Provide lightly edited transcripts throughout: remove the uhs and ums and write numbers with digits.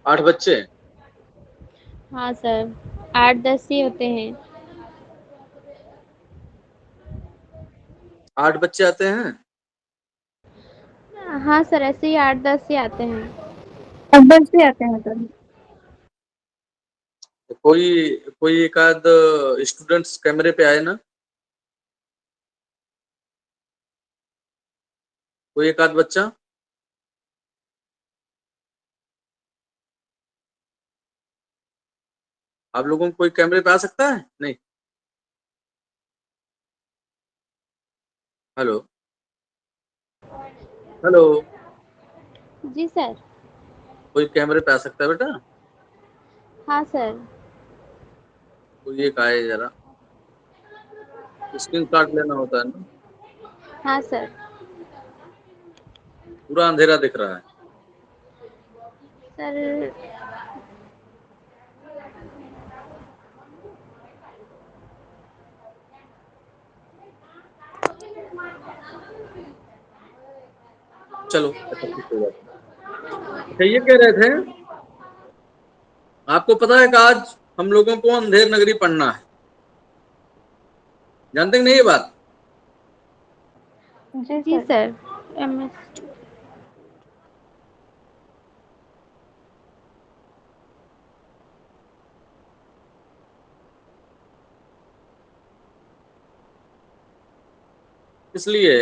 8 बच्चे? हाँ सर, 8-10 ही होते हैं। 8 बच्चे आते हैं? हाँ सर, ऐसे ही 8-10 ही आते हैं। अंदर से आते हैं सर। तो कोई कोई एक आध स्टूडेंट्स कैमरे पे आए ना? कोई एक आध बच्चा? आप लोगों को कोई कैमरे पे आ सकता है? नहीं? हेलो? हेलो? जी सर। कोई कैमरे पे आ सकता है बेटा? हाँ सर। कोई एक आए जरा। स्क्रीन शॉट लेना होता है ना? हाँ सर। पूरा अंधेरा दिख रहा है। सर, चलो अच्छा ठीक हो जाता है। अच्छा ये कह रहे थे, आपको पता है कि आज हम लोगों को अंधेर नगरी पढ़ना है? जानते कि नहीं ये बात? जी जी सर। सर। एमएस। इसलिए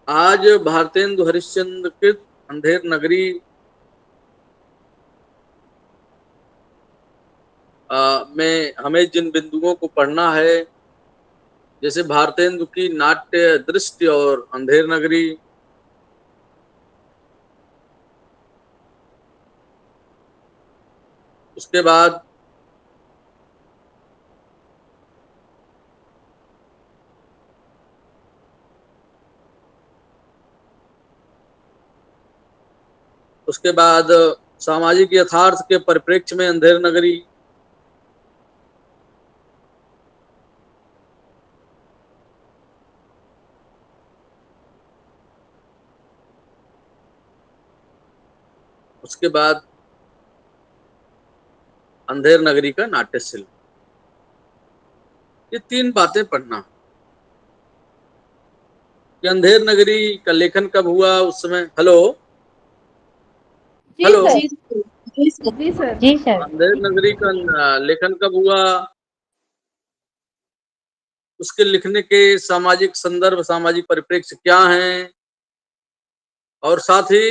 आज भारतेंदु हरिश्चंद्र कृत अंधेर नगरी में हमें जिन बिंदुओं को पढ़ना है, जैसे भारतेंदु की नाट्य दृष्टि और अंधेर नगरी, उसके बाद उसके बाद सामाजिक यथार्थ के परिप्रेक्ष्य में अंधेर नगरी, उसके बाद अंधेर नगरी का नाट्य शिल्प। ये 3 बातें पढ़ना। कि अंधेर नगरी का लेखन कब हुआ उस समय? हेलो? जी हेलो? सर। जी सर। जी सर। जी सर। अंधेर नगरी का लेखन कब हुआ, उसके लिखने के सामाजिक संदर्भ, सामाजिक परिप्रेक्ष्य क्या हैं, और साथ ही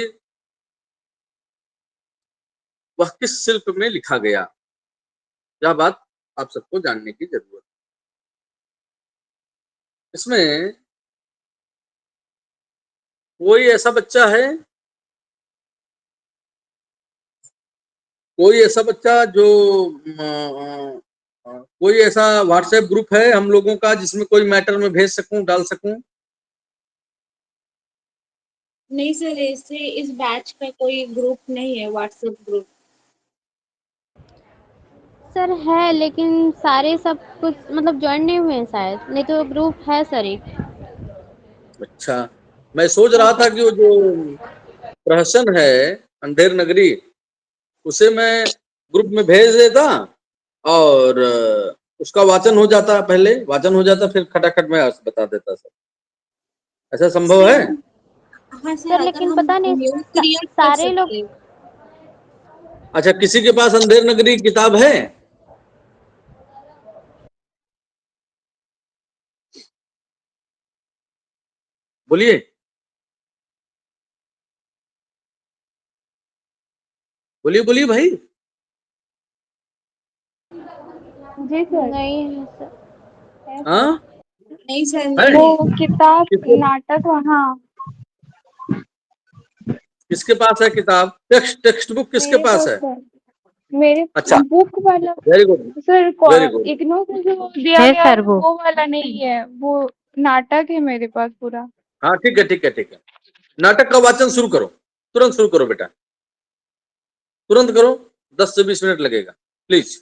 वह किस शिल्प में लिखा गया, यह बात आप सबको जानने की जरूरत है। इसमें कोई ऐसा बच्चा है, कोई ऐसा बच्चा जो कोई ऐसा व्हाट्सएप ग्रुप है हम लोगों का जिसमें कोई मैटर में भेज सकूं, डाल सकूं? नहीं सर, ऐसे इस बैच का कोई ग्रुप नहीं है, व्हाट्सएप ग्रुप। सर है, लेकिन सारे सब कुछ मतलब जॉइन नहीं हुए हैं शायद, नहीं तो ग्रुप है सर एक। अच्छा, मैं सोच हाँ रहा था सर। कि वो जो प्रहसन है अंधेर नगरी, उसे मैं ग्रुप में भेज देता और उसका वाचन हो जाता, पहले वाचन हो जाता, फिर खटाखट मैं बता देता सर। ऐसा संभव है? सर, हाँ सर, सर अगर लेकिन हम पता नहीं न्यूज़ क्रिएट कर सारे लोग। सकते हैं। अच्छा, किसी के पास अंधेर नगरी की किताब है? बोलिए, बोलिए, बोलिए भाई। जी सर। नहीं है सर। है सर। हाँ, नहीं सर, है? नहीं वो है किताब किसके नाटक वहाँ। किसके पास है किताब? टेक्स्ट बुक किसके मेरे पास पास है? सर, मेरे अच्छा, बुक वाला। Very good, sir very good. IGNOU से जो दिया है गया सर वो वाला नहीं है, वो नाटक है मेरे पास पूरा। हाँ ठीक है, ठीक है, ठीक है। नाटक का वाचन शुरू करो, तुरंत शुरू करो बेटा, तुरंत करो। 10 से 20 मिनट लगेगा, प्लीज।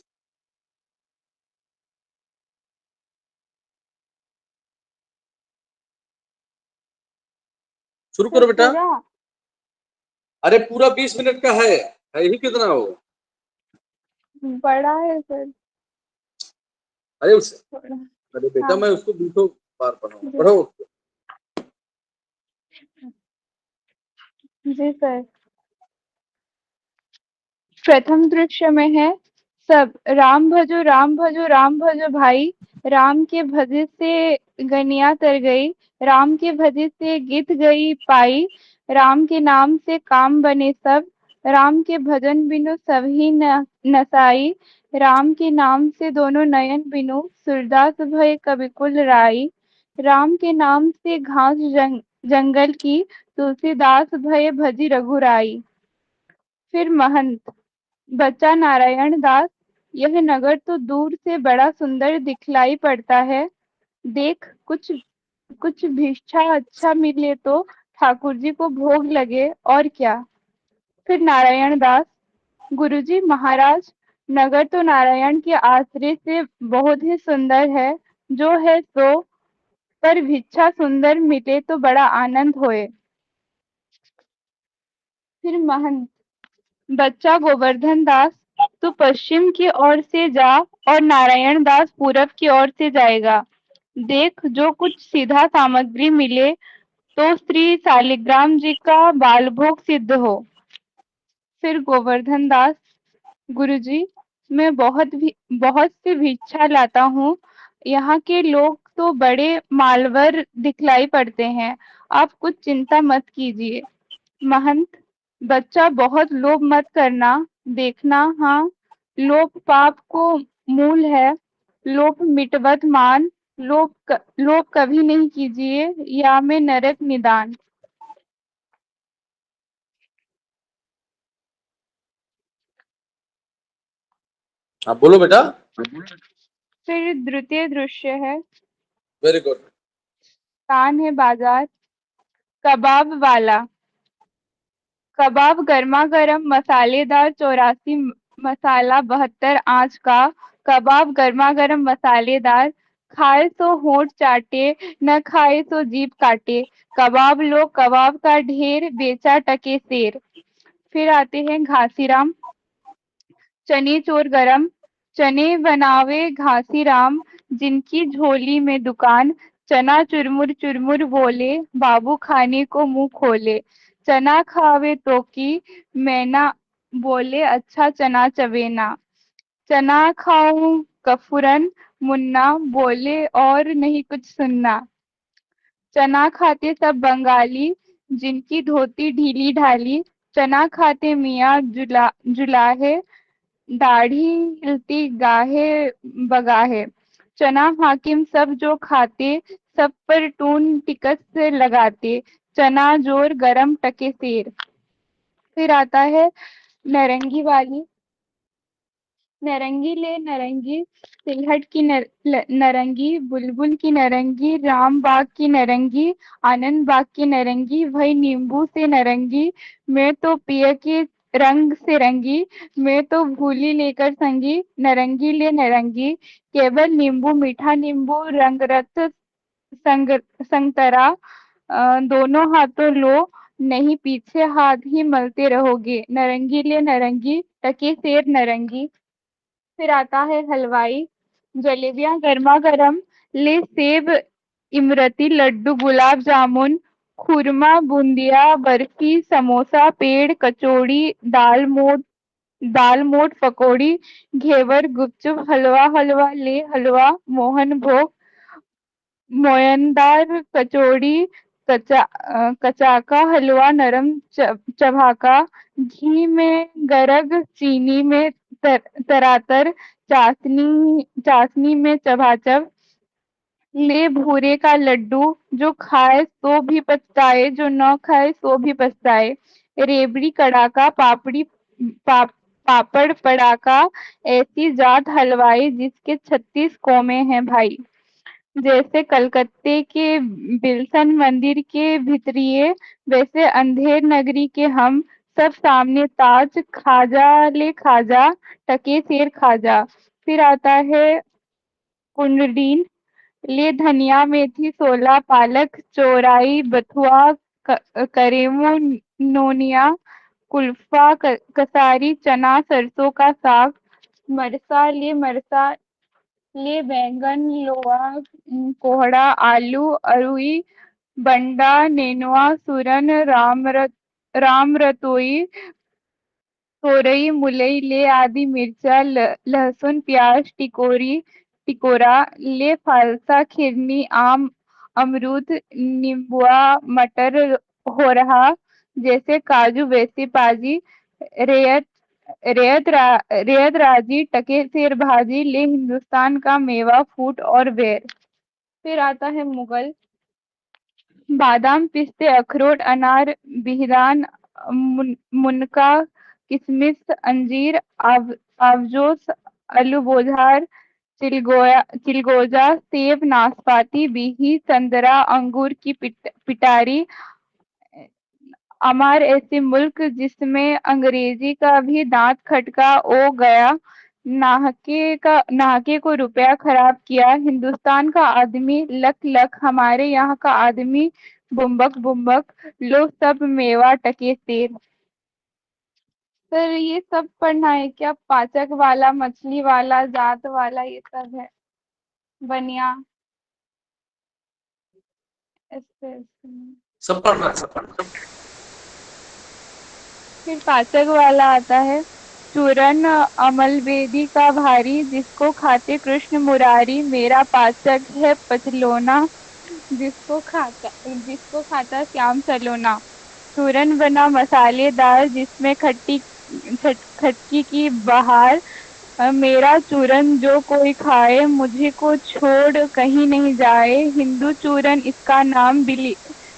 शुरू करो बेटा। पूरा अरे पूरा 20 मिनट का है ही कितना हो। बड़ा है सर अरे उस थोड़ा। अरे बेटा हाँ मैं उसको 200 बार पढ़ाऊंगा, जी पढ़ो उसको। जी सर। प्रथम दृश्य में है सब राम भजो राम भजो राम भजो भाई, राम के भजे से गनिया तर गई, राम के भजे से गित गई पाई, राम के नाम से काम बने सब, राम के भजन बिनु सबही नसाई, राम के नाम से दोनों नयन बिनु सूरदास भय कविकुल राई, राम के नाम से घास जंगल की तुलसीदास भय भजी रघुराई। फिर महंत बच्चा नारायण दास, यह नगर तो दूर से बड़ा सुंदर दिखलाई पड़ता है, देख कुछ कुछ भिक्षा अच्छा मिले तो ठाकुर जी को भोग लगे और क्या। फिर नारायण दास, गुरुजी महाराज, नगर तो नारायण के आश्रय से बहुत ही सुंदर है, जो है सो, पर भिक्षा सुंदर मिले तो बड़ा आनंद होए। फिर महंत बच्चा गोवर्धन दास, तू पश्चिम की ओर से जा और नारायण दास पूरब की ओर से जाएगा, देख जो कुछ सीधा सामग्री मिले तो श्री शालिग्राम जी का बालभोग सिद्ध हो। फिर गोवर्धन दास, गुरुजी मैं बहुत सी भिक्षा लाता हूँ, यहाँ के लोग तो बड़े मालवर दिखलाई पड़ते हैं, आप कुछ चिंता मत कीजिए। महंत बच्चा बहुत लोभ मत करना, देखना हाँ, लोभ पाप को मूल है, लोभ मिटवत मान, लोभ कभी नहीं कीजिए, या में नरक निदान। आप बोलो बेटा। फिर द्वितीय दृश्य है, वेरी गुड। कान है बाजार, कबाब वाला, कबाब गर्मा गर्म मसालेदार 84 मसाला 72 आंच का, कबाब गर्मा गर्म मसालेदार, खाए तो होंठ चाटे, न खाए तो जीभ काटे, कबाब लो कबाब का ढेर, बेचा टके सेर। फिर आते हैं घासीराम, चने चोर गरम, चने बनावे घासी राम, जिनकी झोली में दुकान, चना चुरमुर चुरमुर बोले, बाबू खाने को मुंह खोले, चना खावे तो की मैना, बोले अच्छा चना चबेना, चना खाऊं कफूरन, मुन्ना बोले और नहीं कुछ सुनना, चना खाते सब बंगाली, जिनकी धोती ढीली ढाली, चना खाते मियाँ जुलाहे, दाढ़ी हिलती गाहे बगाहे, चना हाकिम सब जो खाते, सब पर टून टिकस से लगाते, चना जोर गरम टके सेर। फिर आता है नरंगी वाली, नरंगी ले नरंगी, सिलहट की नरंगी, बुलबुल की नरंगी, राम बाग की नरंगी, आनंद बाग की नरंगी, भाई नींबू से नरंगी, मैं तो पिया के रंग से रंगी, मैं तो भूली लेकर संगी, नरंगी ले नरंगी, केवल नींबू मीठा नींबू रंगरत संतरा, दोनों हाथों लो, नहीं पीछे हाथ ही मलते रहोगे, नरंगी ले नरंगी, टके सेर नरंगी। फिर आता है हलवाई, जलेबियां गर्मा गर्म, ले सेब इमरती लड्डू गुलाब जामुन, खुरमा बूंदिया बर्फी समोसा पेड़ कचौड़ी दाल मोठ पकौड़ी, घेवर गुपचुप हलवा हलवा ले हलवा मोहन भोग, मोयनदार कचौड़ी कचाका हलवा नरम चबाका, घी में गरग चीनी में तरातर, चाशनी में चबाचब, ले भूरे का लड्डू, जो खाए सो भी पछताए, जो न खाए सो भी पछताए, रेबड़ी कड़ाका पापड़ पड़ाका, ऐसी जात हलवाई जिसके 36 कौमे हैं भाई, जैसे कलकत्ते के बिल्सन मंदिर के भितरिए, वैसे अंधेर नगरी के हम, सब सामने ताज, खाजा ले खाजा, टके सेर खाजा। फिर आता है कुंडलीन, ले धनिया मेथी सोला पालक चौराई बथुआ करेमो नोनिया, कुल्फा, कसारी, चना, सरसों का साग, मरसा ले बैंगन, लोआ, कोहड़ा, आलू, अरुई, बंडा, नेनुआ, सूरन, राम रतोई, तोरई, मुलई ले आदि मिर्चा, लहसुन, प्याज, टिकोरा ले फालसा, खिरनी, आम, अमरूद, नींबुआ, मटर, होरहा जैसे काजू वैसे पाजी, रेयत रेयत राजी, टके सेर भाजी ले हिंदुस्तान का मेवा, फूट और बेर। फिर आता है मुगल। बादाम, पिस्ते, अखरोट, अनार, बिहरान, मुनका, किशमिश, अंजीर, आवजोस, आलूबोझार, चिलगोजा, सेब, नाशपाती, बिही, संतरा, अंगूर की पिटारी, अमार ऐसे मुल्क जिसमें अंग्रेजी का भी दांत खटका ओ गया, नाहके को रुपया खराब किया, हिंदुस्तान का आदमी लख लख, हमारे यहाँ का आदमी बुम्बक बुम्बक, लो सब मेवा टके सेर। सर ये सब पढ़ना है क्या? पाचक वाला, मछली वाला, जात वाला, ये सब है। बनिया ऐसे सब पढ़ना है, सब पढ़ना। फिर पाचक वाला आता है। चूरन अमल बेदी का भारी, जिसको खाते कृष्ण मुरारी, मेरा पाचक है पचलोना, जिसको खाता श्याम सलोना। चूरन बना मसालेदार, जिसमें खटकी की बहार, मेरा चूरन जो कोई खाए, मुझे को छोड़ कहीं नहीं जाए, हिंदू चूरन इसका नाम,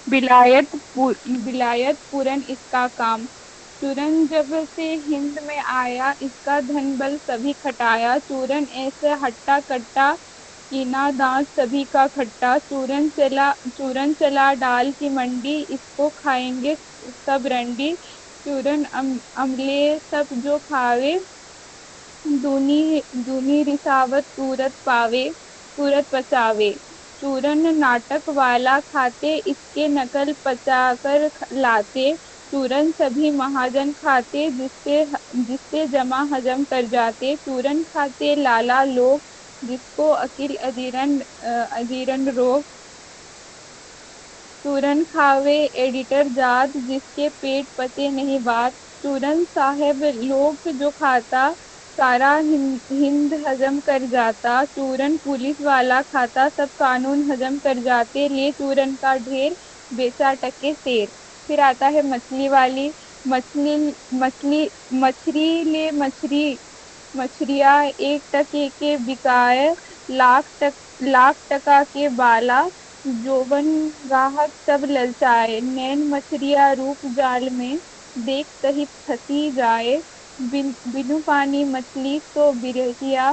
बिलायत पूरन इसका काम। चूरन जब से हिंद में आया, इसका धन बल सभी खटाया, चूरन ऐसे हट्टा कट्टा, कीना दांत सभी का खट्टा, चूरन चला डाल की मंडी, इसको खाएंगे सब रंडी, चूरन अमले सब जो खावे, दूनी रिसावत सूरत पचावे। चूरन नाटक वाला खाते, इसके नकल पचाकर लाते, चूरन सभी महाजन खाते, जिससे जमा हजम कर जाते, चूरन खाते लाला लोग, जिसको अकिल अजीरन रोग, चूरन खावे एडिटर जात, जिसके पेट पचे नहीं बात, चूरन साहेब लोग जो खाता, सारा हिंद हजम कर जाता, चूरन पुलिस वाला खाता, सब कानून हजम कर जाते, ले चूरन का ढेर, बेचा टके सेर। फिर आता है मछली वाली। मछली मछली मछरिया एक टके के बिकाए, लाख टका के बाला, जोबन गाहक सब ललचाए, नैन मछरिया रूप जाल में, देख सहित फंसी जाए, बिनु पानी मछली तो बिरहिया,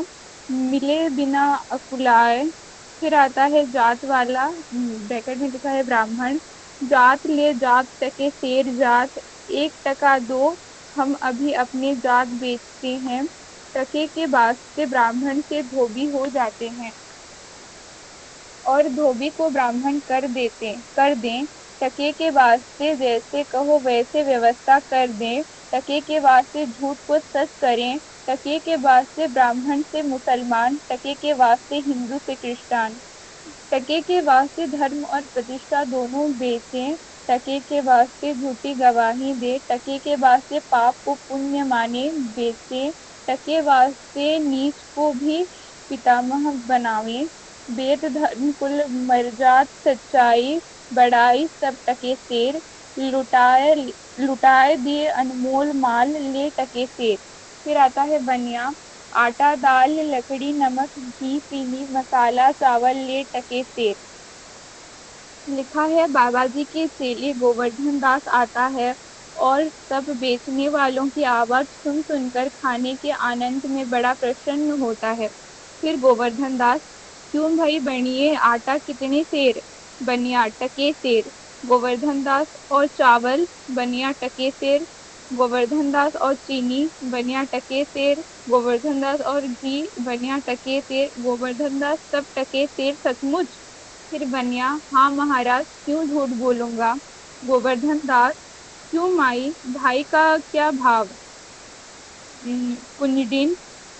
मिले बिना अकुलाए। फिर आता है जात वाला, ब्रैकेट में लिखा है ब्राह्मण। जात ले जात टके सेर जात, 1 टका दो, हम अभी अपनी जात बेचते हैं, टके के वास्ते ब्राह्मण से धोबी हो जाते हैं, और धोबी को ब्राह्मण कर दें, टके के वास्ते जैसे कहो वैसे व्यवस्था कर दें, टके के वास्ते झूठ को सच करें, टके के वास्ते ब्राह्मण से मुसलमान, टके के वास्ते हिंदू से क्रिश्चियन, टके के वास्ते धर्म और प्रतिष्ठा दोनों बेचें, टके के वास्ते झूठी गवाही दे, टके के वास्ते पाप को पुण्य माने बेचें, टके वास्ते नीच को भी पितामह बनावे, वेद धर्म कुल मर्जात सच्चाई, बड़ाई सब टके सेर, लुटाए दिए अनमोल माल, ले टके सेर। फिर आता है बनिया। आटा दाल लकड़ी नमक घी चीनी मसाला चावल ले टके सेर। लिखा है बाबा जी के चेले गोवर्धन दास आता है, और सब बेचने वालों की आवाज सुन सुनकर खाने के आनंद में बड़ा प्रसन्न होता है। फिर गोवर्धन दास, क्यों भाई बनिए, आटा कितने सेर? बनिया टके सेर। गोवर्धन दास, और चावल? बनिया टके सेर। गोवर्धन दास, और चीनी? बनिया टके सेर। गोवर्धन दास, और घी? बनिया टके सेर। गोवर्धन दास, सब टके सेर सचमुच? फिर बनिया, हाँ महाराज, क्यों झूठ बोलूंगा। गोवर्धन दास क्यों माई भाई का क्या भाव। कुंजड़िन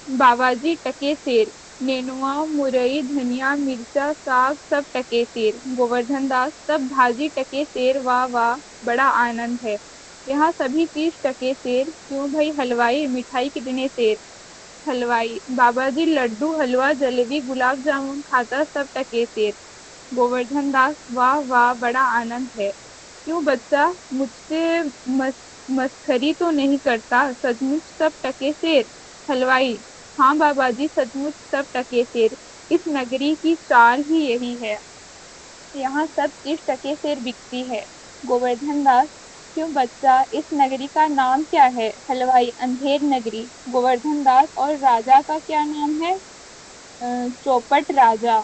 बाबाजी टके सेर, नेनुआ मुरई धनिया मिर्चा साग सब टके सेर। गोवर्धन दास सब भाजी टके सेर, वाह वाह बड़ा आनंद है। यहाँ सभी चीज टके सेर, क्यों भाई हलवाई मिठाई कितने सेर। हलवाई बाबाजी लड्डू हलवा जलेबी गुलाब जामुन खाता सब टके सेर। गोवर्धन दास वाह वाह बड़ा आनंद है। क्यों बच्चा मुझसे मस, मस्खरी तो नहीं करता, सचमुच सब टके सेर। हलवाई हाँ बाबाजी सचमुच सब टके सेर, इस नगरी की चाल ही यही है, यहाँ सब चीज टके सेर बिकती है। गोवर्धन दास क्यों बच्चा इस नगरी का नाम क्या है। हलवाई अंधेर नगरी। गोवर्धन दास और राजा का क्या नाम है। चौपट राजा।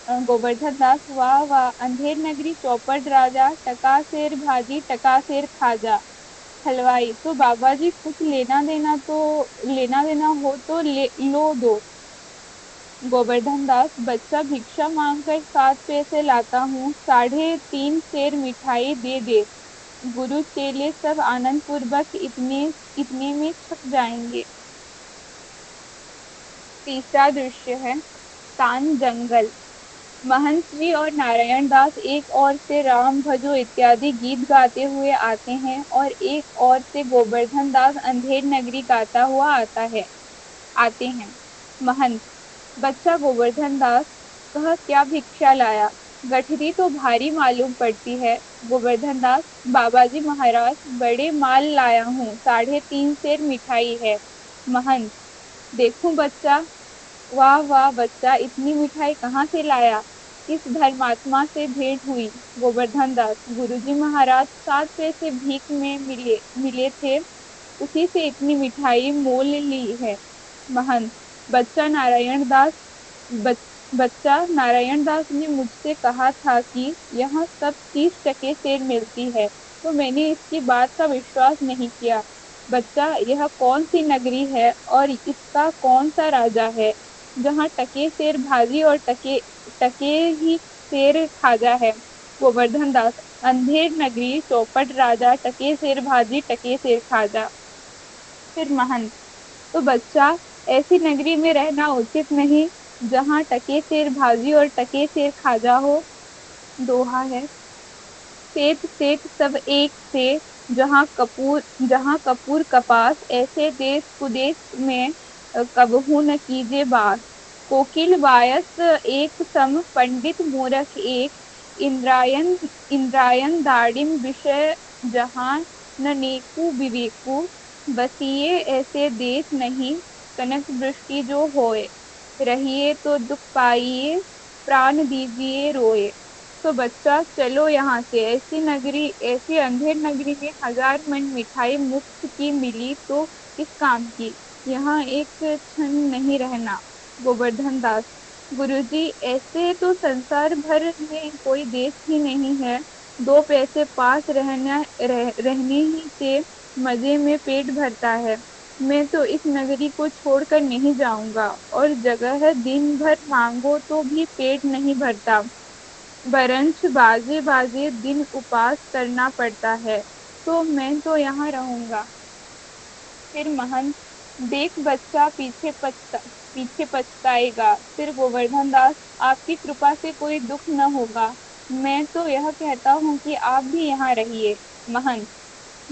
गोवर्धन दास वाह वाह अंधेर नगरी चौपट राजा, टका सेर भाजी टका सेर खाजा। हलवाई तो बाबा जी कुछ लेना देना हो तो लो दो। गोवर्धन दास बच्चा भिक्षा मांग कर 7 पैसे लाता हूँ, 3.5 सेर मिठाई दे दे। गुरु चेले सब आनंद पूर्वक इतने इतने में छक जाएंगे। तीसरा दृश्य है कान जंगल। महंत जी और नारायण दास एक ओर से राम भजो इत्यादि गीत गाते हुए आते हैं और एक ओर से गोवर्धन दास अंधेर नगरी गाता हुआ आते हैं। महंत बच्चा गोवर्धन दास कह क्या भिक्षा लाया, गठरी तो भारी मालूम पड़ती है। गोवर्धन दास बाबाजी महाराज बड़े माल लाया हूँ, 3.5 सेर मिठाई है। महंत देखूं बच्चा, वाह वाह बच्चा इतनी मिठाई कहाँ से लाया, किस धर्मात्मा से भेंट हुई। गोवर्धन दास गुरुजी महाराज 7 पैसे भीख में मिले मिले थे, उसी से इतनी मिठाई मोल ली है। महंत बच, बच्चा नारायण दास ने मुझसे कहा था कि यहाँ सब 30 टके सेर मिलती है, तो मैंने इसकी बात का विश्वास नहीं किया। बच्चा यह कौन सी नगरी है और इसका कौन सा राजा है, जहाँ टके सेर भाजी और टके टके ही सेर खाजा है। गोवर्धन दास अंधेर नगरी चौपट राजा टके सेर भाजी टके सेर खाजा। फिर महंत तो बच्चा ऐसी नगरी में रहना उचित नहीं, जहाँ टके सेर भाजी और टके सेर खाजा हो। दोहा है सेठ सेठ सब एक से, जहाँ कपूर कपास, ऐसे देश कुदेश में कबहू न कीजे बात। कोकिल बायस एक सम पंडित मूरख एक, इंद्रायन इंद्रायन दाड़िम विषय जहाँ न नेकू विवेकू। बसिए ऐसे देश नहीं, कनक वृष्टि जो होए, रहिए तो दुख पाइए, प्राण दीजिए रोए। तो बच्चा चलो यहाँ से, ऐसी अंधेर नगरी में 1000 मन मिठाई मुफ्त की मिली तो किस काम की, यहाँ एक क्षण नहीं रहना। गोवर्धन दास गुरुजी ऐसे तो संसार भर में कोई देश ही नहीं है, 2 पैसे पास रहने ही से मजे में पेट भरता है। मैं तो इस नगरी को छोड़कर नहीं जाऊंगा, और जगह दिन भर मांगो तो भी पेट नहीं भरता, बरंच बाजे बाजे दिन उपास करना पड़ता है, तो मैं तो यहाँ रहूंगा। फिर महंत देख बच्चा पीछे पछताएगा। फिर गोवर्धन दास आपकी कृपा से कोई दुख न होगा, मैं तो यह कहता हूँ कि आप भी यहाँ रहिए। महंत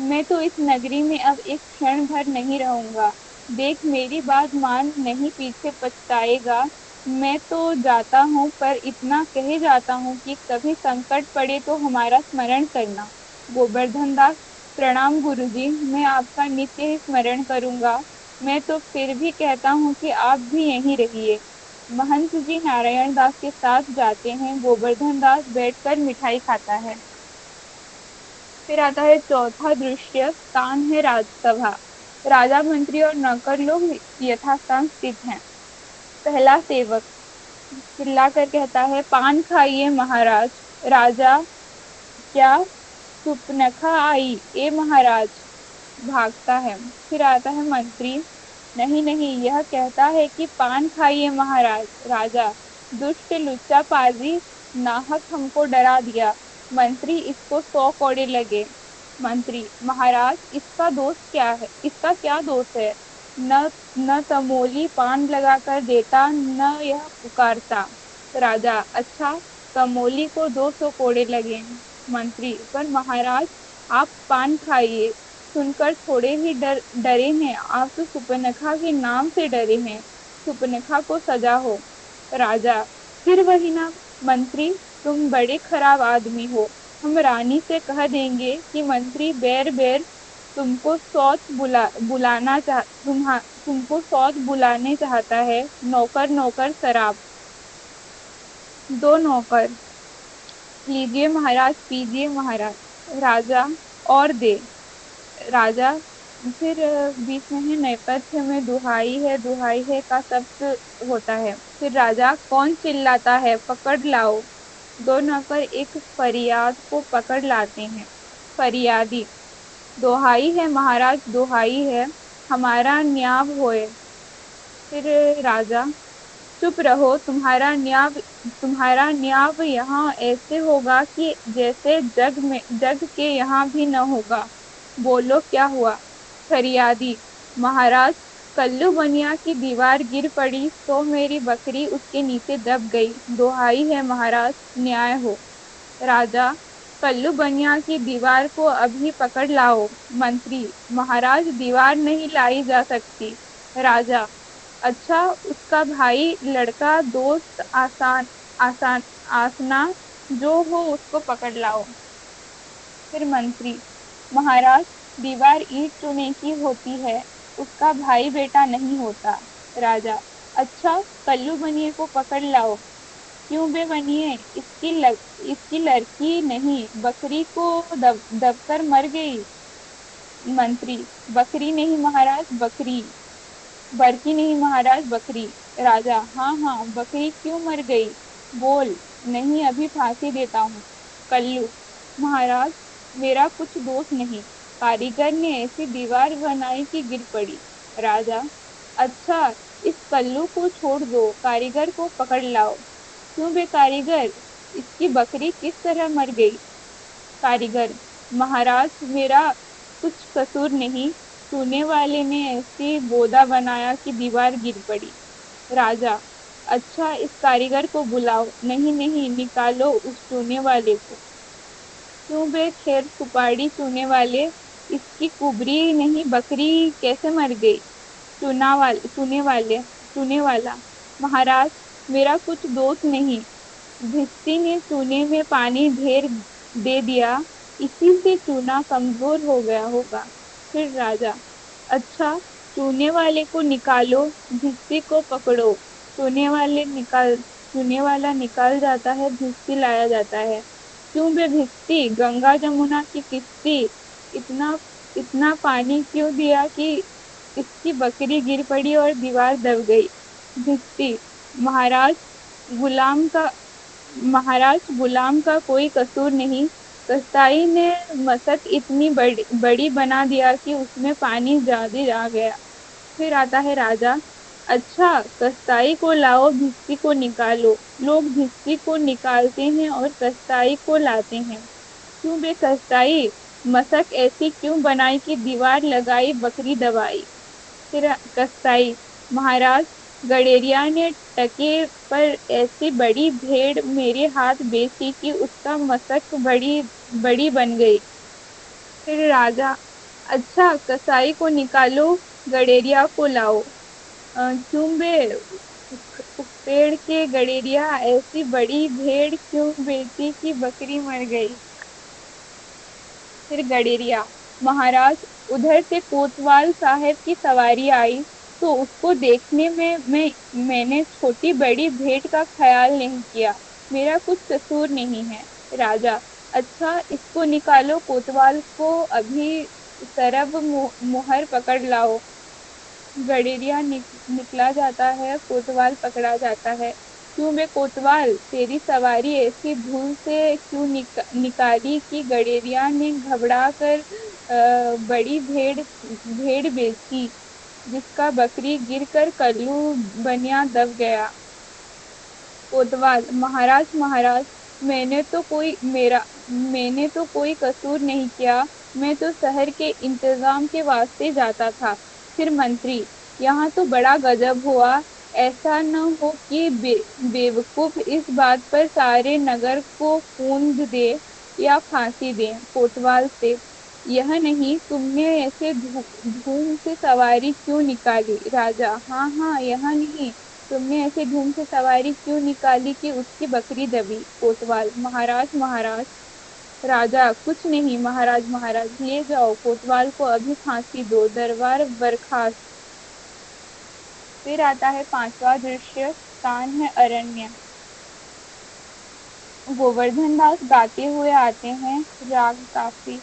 मैं तो इस नगरी में अब एक क्षण भर नहीं रहूंगा, देख मेरी बात मान, नहीं पीछे पछताएगा। मैं तो जाता हूँ, पर इतना कहे जाता हूँ कि कभी संकट पड़े तो हमारा स्मरण करना। गोवर्धन दास प्रणाम गुरुजी, मैं आपका नित्य ही स्मरण करूंगा। मैं तो फिर भी कहता हूँ कि आप भी यहीं रहिए। महंत जी नारायण दास के साथ जाते हैं, गोवर्धन दास बैठकर मिठाई खाता है। फिर आता है चौथा दृश्य, कान है राजसभा। राजा मंत्री और नौकर लोग यथास्थान स्थित हैं। पहला सेवक चिल्लाकर कहता है पान खाइए महाराज। राजा क्या सुपनखा आई ए महाराज, भागता है। फिर आता है मंत्री नहीं नहीं यह कहता है कि पान खाइए महाराज। राजा दुष्ट लुच्चा पाजी, नाहक हमको डरा दिया। मंत्री इसको 100 कोड़े लगे। मंत्री महाराज इसका दोष क्या है, इसका क्या दोष है? न न तमोली पान लगाकर देता, न यह पुकारता। राजा अच्छा, तमोली को 200 कोड़े लगे। मंत्री पर महाराज आप पान खाइए, सुनकर थोड़े ही डरे हैं, आप तो सुपनखा के नाम से डरे हैं, सुपनखा को सजा हो। राजा फिर वही ना। मंत्री तुम बड़े खराब आदमी हो, हम रानी से कह देंगे कि मंत्री बैर बैर तुमको तुमको सौत बुलाने चाहता है। नौकर नौकर शराब। दो नौकर लीजिए महाराज, पीजिए महाराज। राजा और दे। राजा फिर बीच में ही नेपथ्य में दुहाई है का शब्द होता है। फिर राजा कौन चिल्लाता है, पकड़ लाओ। दो नौकर एक फरियाद को पकड़ लाते हैं। फरियादी दोहाई है महाराज, दोहाई है, हमारा न्याय होए। फिर राजा चुप रहो, तुम्हारा न्याय यहाँ ऐसे होगा कि जैसे जग के यहाँ भी न होगा। बोलो क्या हुआ? फरियादी महाराज कल्लू बनिया की दीवार गिर पड़ी तो मेरी बकरी उसके नीचे दब गई। दोहाई है महाराज, न्याय हो। राजा कल्लू बनिया की दीवार को अभी पकड़ लाओ। मंत्री महाराज दीवार नहीं लाई जा सकती। राजा अच्छा, उसका भाई लड़का दोस्त आसान आसान आसना जो हो उसको पकड़ लाओ। फिर मंत्री महाराज दीवार ईंट चूने की होती है, उसका भाई बेटा नहीं होता। राजा अच्छा, कल्लू बनिए को पकड़ लाओ। क्यों बे बनिए, इसकी लड़की नहीं, बकरी को दबकर मर गई। मंत्री बकरी नहीं महाराज, बकरी। बरकी नहीं महाराज, बकरी। राजा हाँ हाँ, बकरी क्यों मर गई, बोल। नहीं, अभी फांसी देता हूँ। कल्लू महाराज मेरा कुछ दोष नहीं, कारीगर ने ऐसी दीवार बनाई कि गिर पड़ी। राजा अच्छा, इस कल्लू को छोड़ दो, कारीगर को पकड़ लाओ। क्यों बे कारीगर, इसकी बकरी किस तरह मर गई? कारीगर महाराज मेरा कुछ कसूर नहीं, चूने वाले ने ऐसी बोदा बनाया कि दीवार गिर पड़ी। राजा अच्छा, इस कारीगर को बुलाओ। नहीं नहीं, निकालो उस चूने वाले को। क्यों बे खैर सुपाड़ी चूने वाले, इसकी कुबरी नहीं, बकरी कैसे मर गई? चूने वाला महाराज मेरा कुछ दोष नहीं, भिस्ती ने चूने में पानी ढेर दे दिया, इसी से चूना कमजोर हो गया होगा। फिर राजा अच्छा, चूने वाले को निकालो, भिस्ती को पकड़ो। चूने वाला निकाल जाता है, भिस्ती लाया जाता है। क्यों बे भिस्ती, गंगा जमुना की किस्ती, इतना इतना पानी क्यों दिया कि इसकी बकरी गिर पड़ी और दीवार दब गई? भिस्ती गुलाम का गुलाम का कोई कसूर नहीं, कसाई ने मशक इतनी बड़ी बना दिया कि उसमें पानी ज्यादा आ गया। फिर आता है राजा अच्छा, कसाई को लाओ, भिस्ती को निकालो। लोग भिस्ती को निकालते हैं और कसाई को लाते हैं। क्यों बे कसाई, मशक ऐसी क्यों बनाई कि दीवार लगाई, बकरी दबाई? फिर कसाई महाराज गडेरिया ने टके पर ऐसी बड़ी भेड़ मेरे हाथ बेची कि उसका मशक बड़ी बड़ी बन गई। फिर राजा अच्छा, कसाई को निकालो, गडेरिया को लाओ। क्यों बे पेड़ के गडेरिया ऐसी बड़ी भेड़ क्यों बेची कि बकरी मर गई? फिर गडेरिया महाराज उधर से कोतवाल साहब की सवारी आई तो उसको देखने में मैंने छोटी बड़ी भेंट का ख्याल नहीं किया, मेरा कुछ कसूर नहीं है। राजा अच्छा, इसको निकालो, कोतवाल को अभी सरब मुहर पकड़ लाओ। गडेरिया निकला जाता है, कोतवाल पकड़ा जाता है। क्यों बे कोतवाल, तेरी सवारी ऐसी धूल से क्यों निकाली कि गडेरिया ने घबरा कर बड़ी भेड़ बेची, जिसका बकरी गिरकर कल्लू बनिया दब गया। कोतवाल महाराज मैंने तो कोई मैंने तो कोई कसूर नहीं किया, मैं तो शहर के इंतजाम के वास्ते जाता था। फिर मंत्री, यहाँ तो बड़ा गजब हुआ। ऐसा न हो कि बेवकूफ इस बात पर सारे नगर को फूंद दे या फांसी दे। कोतवाल से, यह नहीं, तुमने ऐसे धूम से सवारी क्यों निकाली? राजा, हाँ हाँ, यह नहीं, तुमने ऐसे धूम से सवारी क्यों निकाली कि उसकी बकरी दबी? कोतवाल, महाराज महाराज। राजा, कुछ नहीं महाराज महाराज, ले जाओ कोतवाल को, अभी फांसी दो। दरबार बर्खास्त। फिर आता है पांचवा दृश्य, स्थान है अरण्य। गोवर्धन दास गाते हुए आते हैं, राग काफी।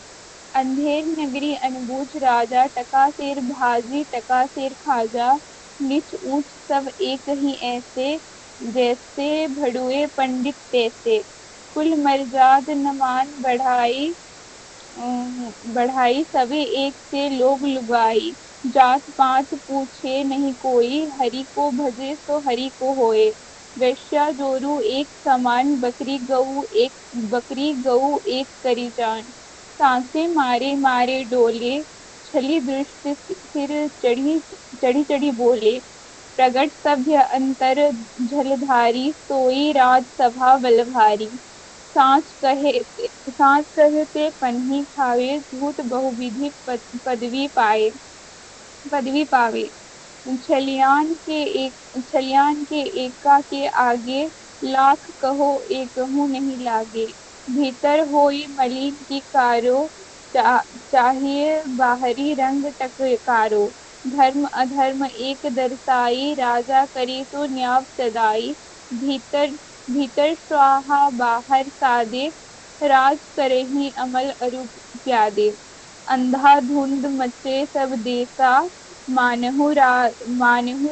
अंधेर नगरी अनबूझ राजा, टकासेर भाजी टकासेर खाजा। नीच ऊंच सब एक ही ऐसे, जैसे भड़ुए पंडित तैसे। कुल मर्जाद नमान बढ़ाई, बढ़ाई सभी एक से लोग लुगाई। जात पात पूछे नहीं कोई, हरि को भजे सो हरि को होए। वेश्या जोरू एक समान, बकरी गऊ एक करी जान। सांसें मारे मारे डोले, छली दृष्टि सिर चढ़ी चढ़ी चढ़ी बोले। प्रगट सभ्य अंतर झलधारी, सोई राज सभा बलभारी। सांच कहे ते पन्ही खावे, झूठ बहुविधि पदवी पावे। छलियान के एका के आगे, लाख कहो एकहु नहीं लागे। भीतर होई मलिन की कारो, चाहिए बाहरी रंग टककारो। धर्म अधर्म एक दरसाई, राजा करे तो न्याय सदाई। भीतर भीतर स्वाहा बाहर सादे, राज करही अमल अरूप प्यादे। अंधाधुंध मचे सब देसा, मानहु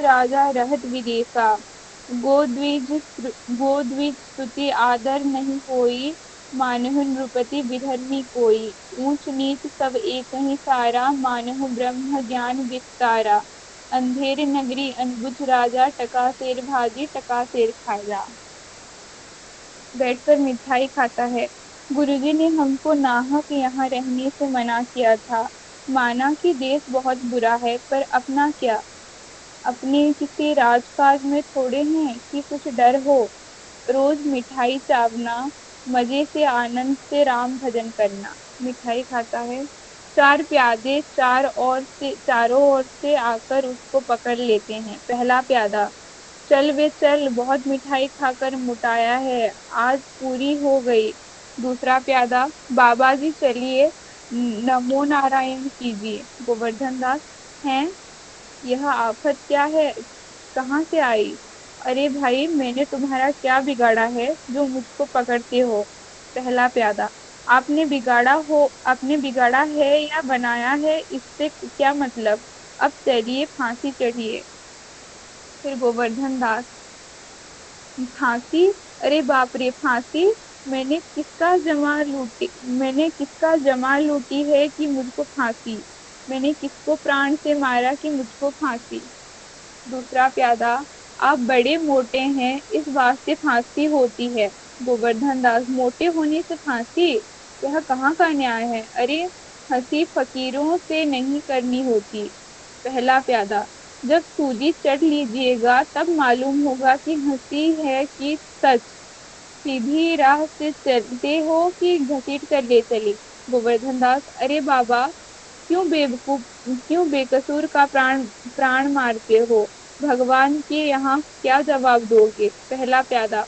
राजा रहत विदेसा। गोद्विज गोद्विज स्तुति आदर नहीं होई, मानहु नृपति विधर्मी कोई। ऊंच नीच सब एक ही सारा, मानहु ब्रह्म ज्ञान विस्तारा। अंधेर नगरी अनबुझ राजा, टकासेर भाजी टकासेर खाजा। बैठकर मिठाई खाता है। गुरुजी ने हमको नाहक यहाँ रहने से मना किया था। माना कि देश बहुत बुरा है, पर अपना क्या, अपने किसी राजकाज में थोड़े हैं कि कुछ डर हो। रोज मिठाई चावना, मजे से आनंद से राम भजन करना। मिठाई खाता है। चार प्यादे चारों ओर से आकर उसको पकड़ लेते हैं। पहला प्यादा, चल वे चल, बहुत मिठाई खाकर मोटाया है, आज पूरी हो गई। दूसरा प्यादा, बाबा जी चलिए, नमो नारायण कीजिए। गोवर्धन दास, हैं, यह आफत क्या है, कहाँ से आई? अरे भाई, मैंने तुम्हारा क्या बिगाड़ा है जो मुझको पकड़ते हो? पहला प्यादा, आपने बिगाड़ा है या बनाया है, इससे क्या मतलब। अब चलिए फांसी चढ़िए। फिर गोवर्धन दास, फांसी, अरे बाप रे, फांसी। मैंने किसका जमा लूटी है कि मुझको फांसी। मैंने किसको प्राण से मारा कि मुझको फांसी। दूसरा प्यादा, आप बड़े मोटे हैं, इस वास्ते फांसी होती है। गोवर्धन दास, मोटे होने से फांसी, यह कहाँ का न्याय है? अरे, हंसी फकीरों से नहीं करनी होती। पहला प्यादा, जब सूली चढ़ लीजिएगा तब मालूम होगा कि हंसी है कि सच। सीधी राह से चलते हो कि घसीट कर ले चले। गोवर्धन दास, अरे बाबा, क्यों बेकसूर का प्राण प्राण मारते हो? भगवान के यहाँ क्या जवाब दोगे? पहला प्यादा,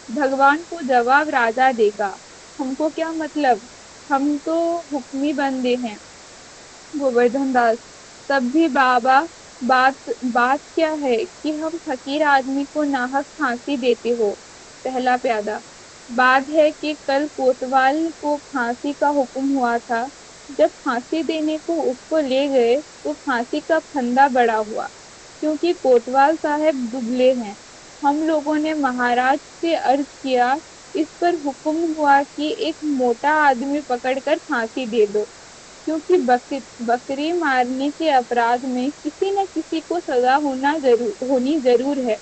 भगवान को जवाब राजा देगा, हमको क्या मतलब, हम तो हुक्मी बंदे हैं। गोवर्धन दास, तब भी बाबा, बात क्या है कि हम फकीर आदमी को नाहक फांसी देते हो? पहला प्यादा, बात है कि कल कोतवाल को फांसी का हुक्म हुआ था। जब फांसी देने को उसको ले गए तो फांसी का फंदा बड़ा हुआ, क्योंकि कोतवाल साहब दुबले हैं। हम लोगों ने महाराज से अर्ज किया, इस पर हुक्म हुआ कि एक मोटा आदमी पकड़कर फांसी दे दो, क्योंकि बकरी मारने के अपराध में किसी न किसी को सजा होनी जरूर है,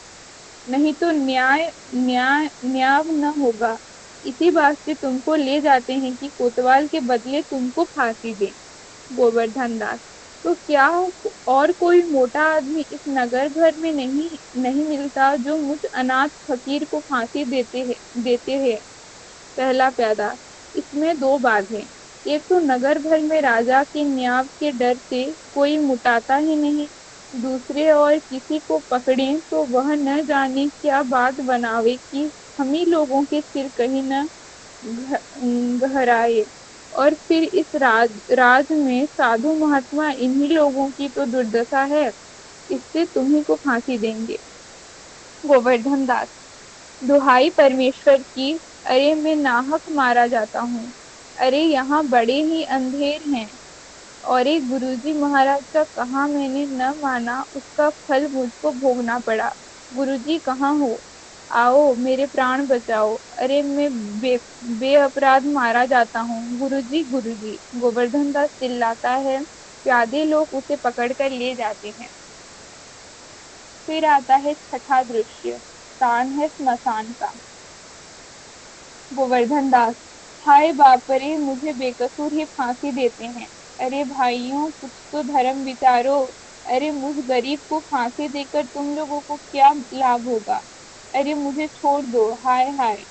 नहीं तो न्याय न्याय न्याय न होगा। इसी बात से तुमको ले जाते हैं कि कोतवाल के बदले तुमको फांसी दें। गोवर्धन दास, तो क्या और कोई मोटा आदमी इस नगर भर में नहीं नहीं मिलता जो मुझ अनाथ फकीर को फांसी देते हैं। पहला प्यादा, इसमें दो बात है। एक तो नगर भर में राजा के न्याय के डर से कोई मुटाता ही नहीं। दूसरे और किसी को पकड़ें तो वह न जाने क्या बात बनावे कि हम ही लोगों के सिर कहीं न गहराए। और फिर इस राज में साधु महात्मा इन्हीं लोगों की तो दुर्दशा है। इससे तुम्ही को फांसी देंगे। गोवर्धन दास, दुहाई परमेश्वर की, अरे मैं नाहक मारा जाता हूँ। अरे यहाँ बड़े ही अंधेर हैं। और एक गुरुजी महाराज का कहा मैंने न माना, उसका फल मुझको भोगना पड़ा। गुरुजी कहाँ हो? आओ मेरे प्राण बचाओ। अरे मैं बेअपराध मारा जाता हूँ। गुरुजी गुरुजी, गोवर्धन दास चिल्लाता है। प्यादे लोग उसे पकड़कर ले जाते हैं। फिर आता है छठा दृश्य। स्थान है स्मशान का। गोवर्धन दास, हाय बाप रे, मुझे बेकसूर ही फांसी देते हैं। अरे भाइयों, कुछ तो धर्म विचारो। अरे मुझ गरीब को फांसी देकर तुम लोगों को क्या लाभ होगा? अरे मुझे छोड़ दो, हाय हाय।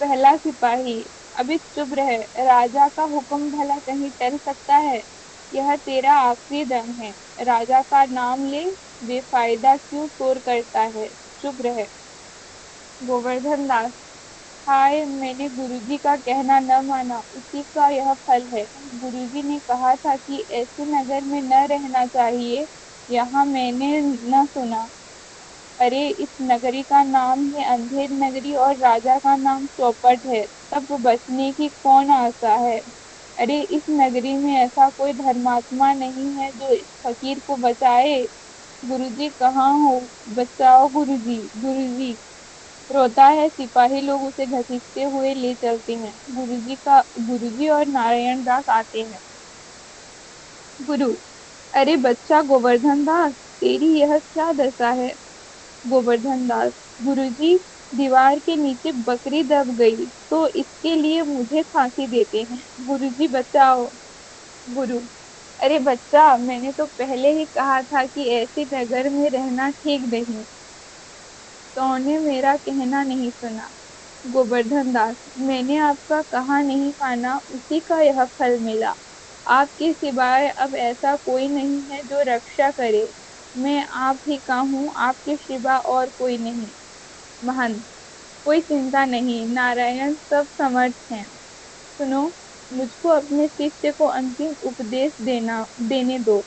पहला सिपाही, अभी चुप रहे। राजा का हुक्म भला कहीं टल सकता है? यह तेरा आखिरी दम है। राजा का नाम ले। बेफायदा क्यों शोर करता है? चुप रहे। गोवर्धन दास, हाय, मैंने गुरुजी का कहना न माना, उसी का यह फल है। गुरुजी ने कहा था कि ऐसे नगर में न रहना चाहिए। यहाँ मैंने न सुना। अरे इस नगरी का नाम है अंधेर नगरी और राजा का नाम चौपट है। तब बचने की कौन आशा है? अरे इस नगरी में ऐसा कोई धर्मात्मा नहीं है जो इस फकीर को बचाए। गुरुजी कहाँ हो? बचाओ गुरुजी गुरुजी। रोता है। सिपाही लोग उसे घसीटते हुए ले चलते हैं। गुरुजी और नारायण दास आते हैं। गुरु, अरे बच्चा गोवर्धन दास, तेरी यह क्या दशा है? गोवर्धन दास, गुरुजी, दीवार के नीचे बकरी दब गई तो इसके लिए मुझे फांसी देते हैं। गुरुजी बचाओ। गुरु, अरे बच्चा, मैंने तो पहले ही कहा था कि ऐसे नगर में रहना ठीक नहीं। तूने मेरा कहना नहीं सुना। गोवर्धन दास, मैंने आपका कहा नहीं माना, उसी का यह फल मिला। आपके सिवाय अब ऐसा कोई नहीं है जो रक्षा करे। मैं आप ही का हूँ, आपके सिवा और कोई नहीं। महंत, कोई चिंता नहीं, नारायण सब समर्थ हैं। सुनो, मुझको अपने शिष्य को अंतिम उपदेश देने दो।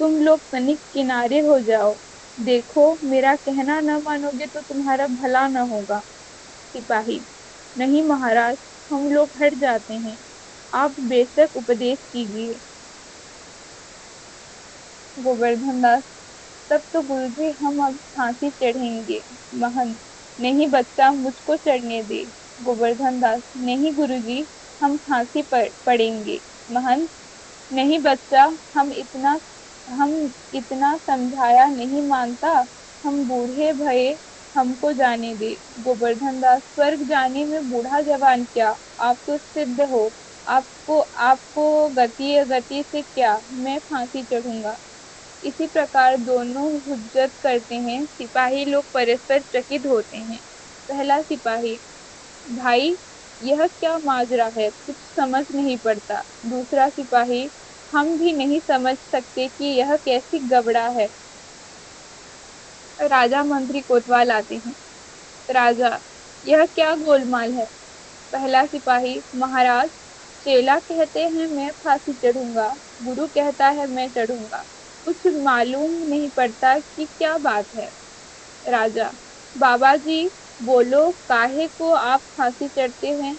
तुम लोग तनिक किनारे हो जाओ। देखो, मेरा कहना न मानोगे तो तुम्हारा भला न होगा। सिपाही, नहीं महाराज, हम लोग हट जाते हैं। आप बेशक उपदेश कीजिए। गोवर्धन दास, तब तो गुरुजी हम अब फांसी चढ़ेंगे। महंत, नहीं बच्चा, मुझको चढ़ने दे। गोवर्धन दास, नहीं गुरुजी, हम फांसी पर पड़ेंगे। महंत, नहीं बच्चा, हम इतना समझाया नहीं मानता। हम बूढ़े भये, हमको जाने दे। गोवर्धन दास, स्वर्ग जाने में बूढ़ा जवान क्या? आप तो सिद्ध हो। आपको गति गति से क्या, मैं फांसी चढ़ूंगा। इसी प्रकार दोनों हुज्जत करते हैं। सिपाही लोग परस्पर चकित होते हैं। पहला सिपाही, भाई, यह क्या माजरा है, कुछ समझ नहीं पड़ता। दूसरा सिपाही, हम भी नहीं समझ सकते कि यह कैसी गबड़ा है। राजा मंत्री कोतवाल आते हैं। राजा, यह क्या गोलमाल है? पहला सिपाही, महाराज, चेला कहते हैं मैं फांसी चढ़ूंगा, गुरु कहता है मैं चढ़ूंगा। कुछ मालूम नहीं पड़ता कि क्या बात है। राजा, बाबा जी, बोलो, काहे को आप फांसी चढ़ते हैं?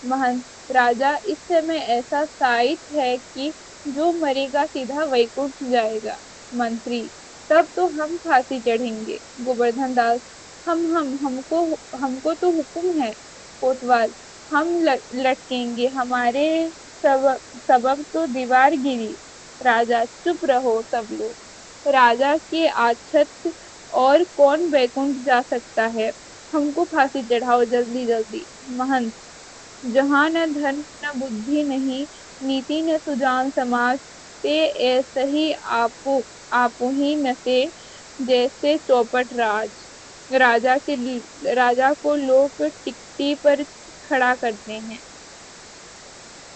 महंत, राजा, इस समय ऐसा साइत है कि जो मरेगा सीधा वैकुंठ जाएगा। मंत्री, तब तो हम फांसी चढ़ेंगे। गोवर्धन दास, हमको हमको तो हुक्म है। कोतवाल, हम लटकेंगे, हमारे सबब तो दीवार गिरी। राजा, चुप रहो सब लोग। राजा के आछत और कौन बैकुंठ जा सकता है? हमको फांसी चढ़ाओ जल्दी जल्दी। महंत, जहाँ न धन न बुद्धि नहीं, नीति न सुजान समाज, ते ऐसे ही आपो ही नसे, जैसे चौपट राज। राजा को लोग टिकटी पर खड़ा करते हैं।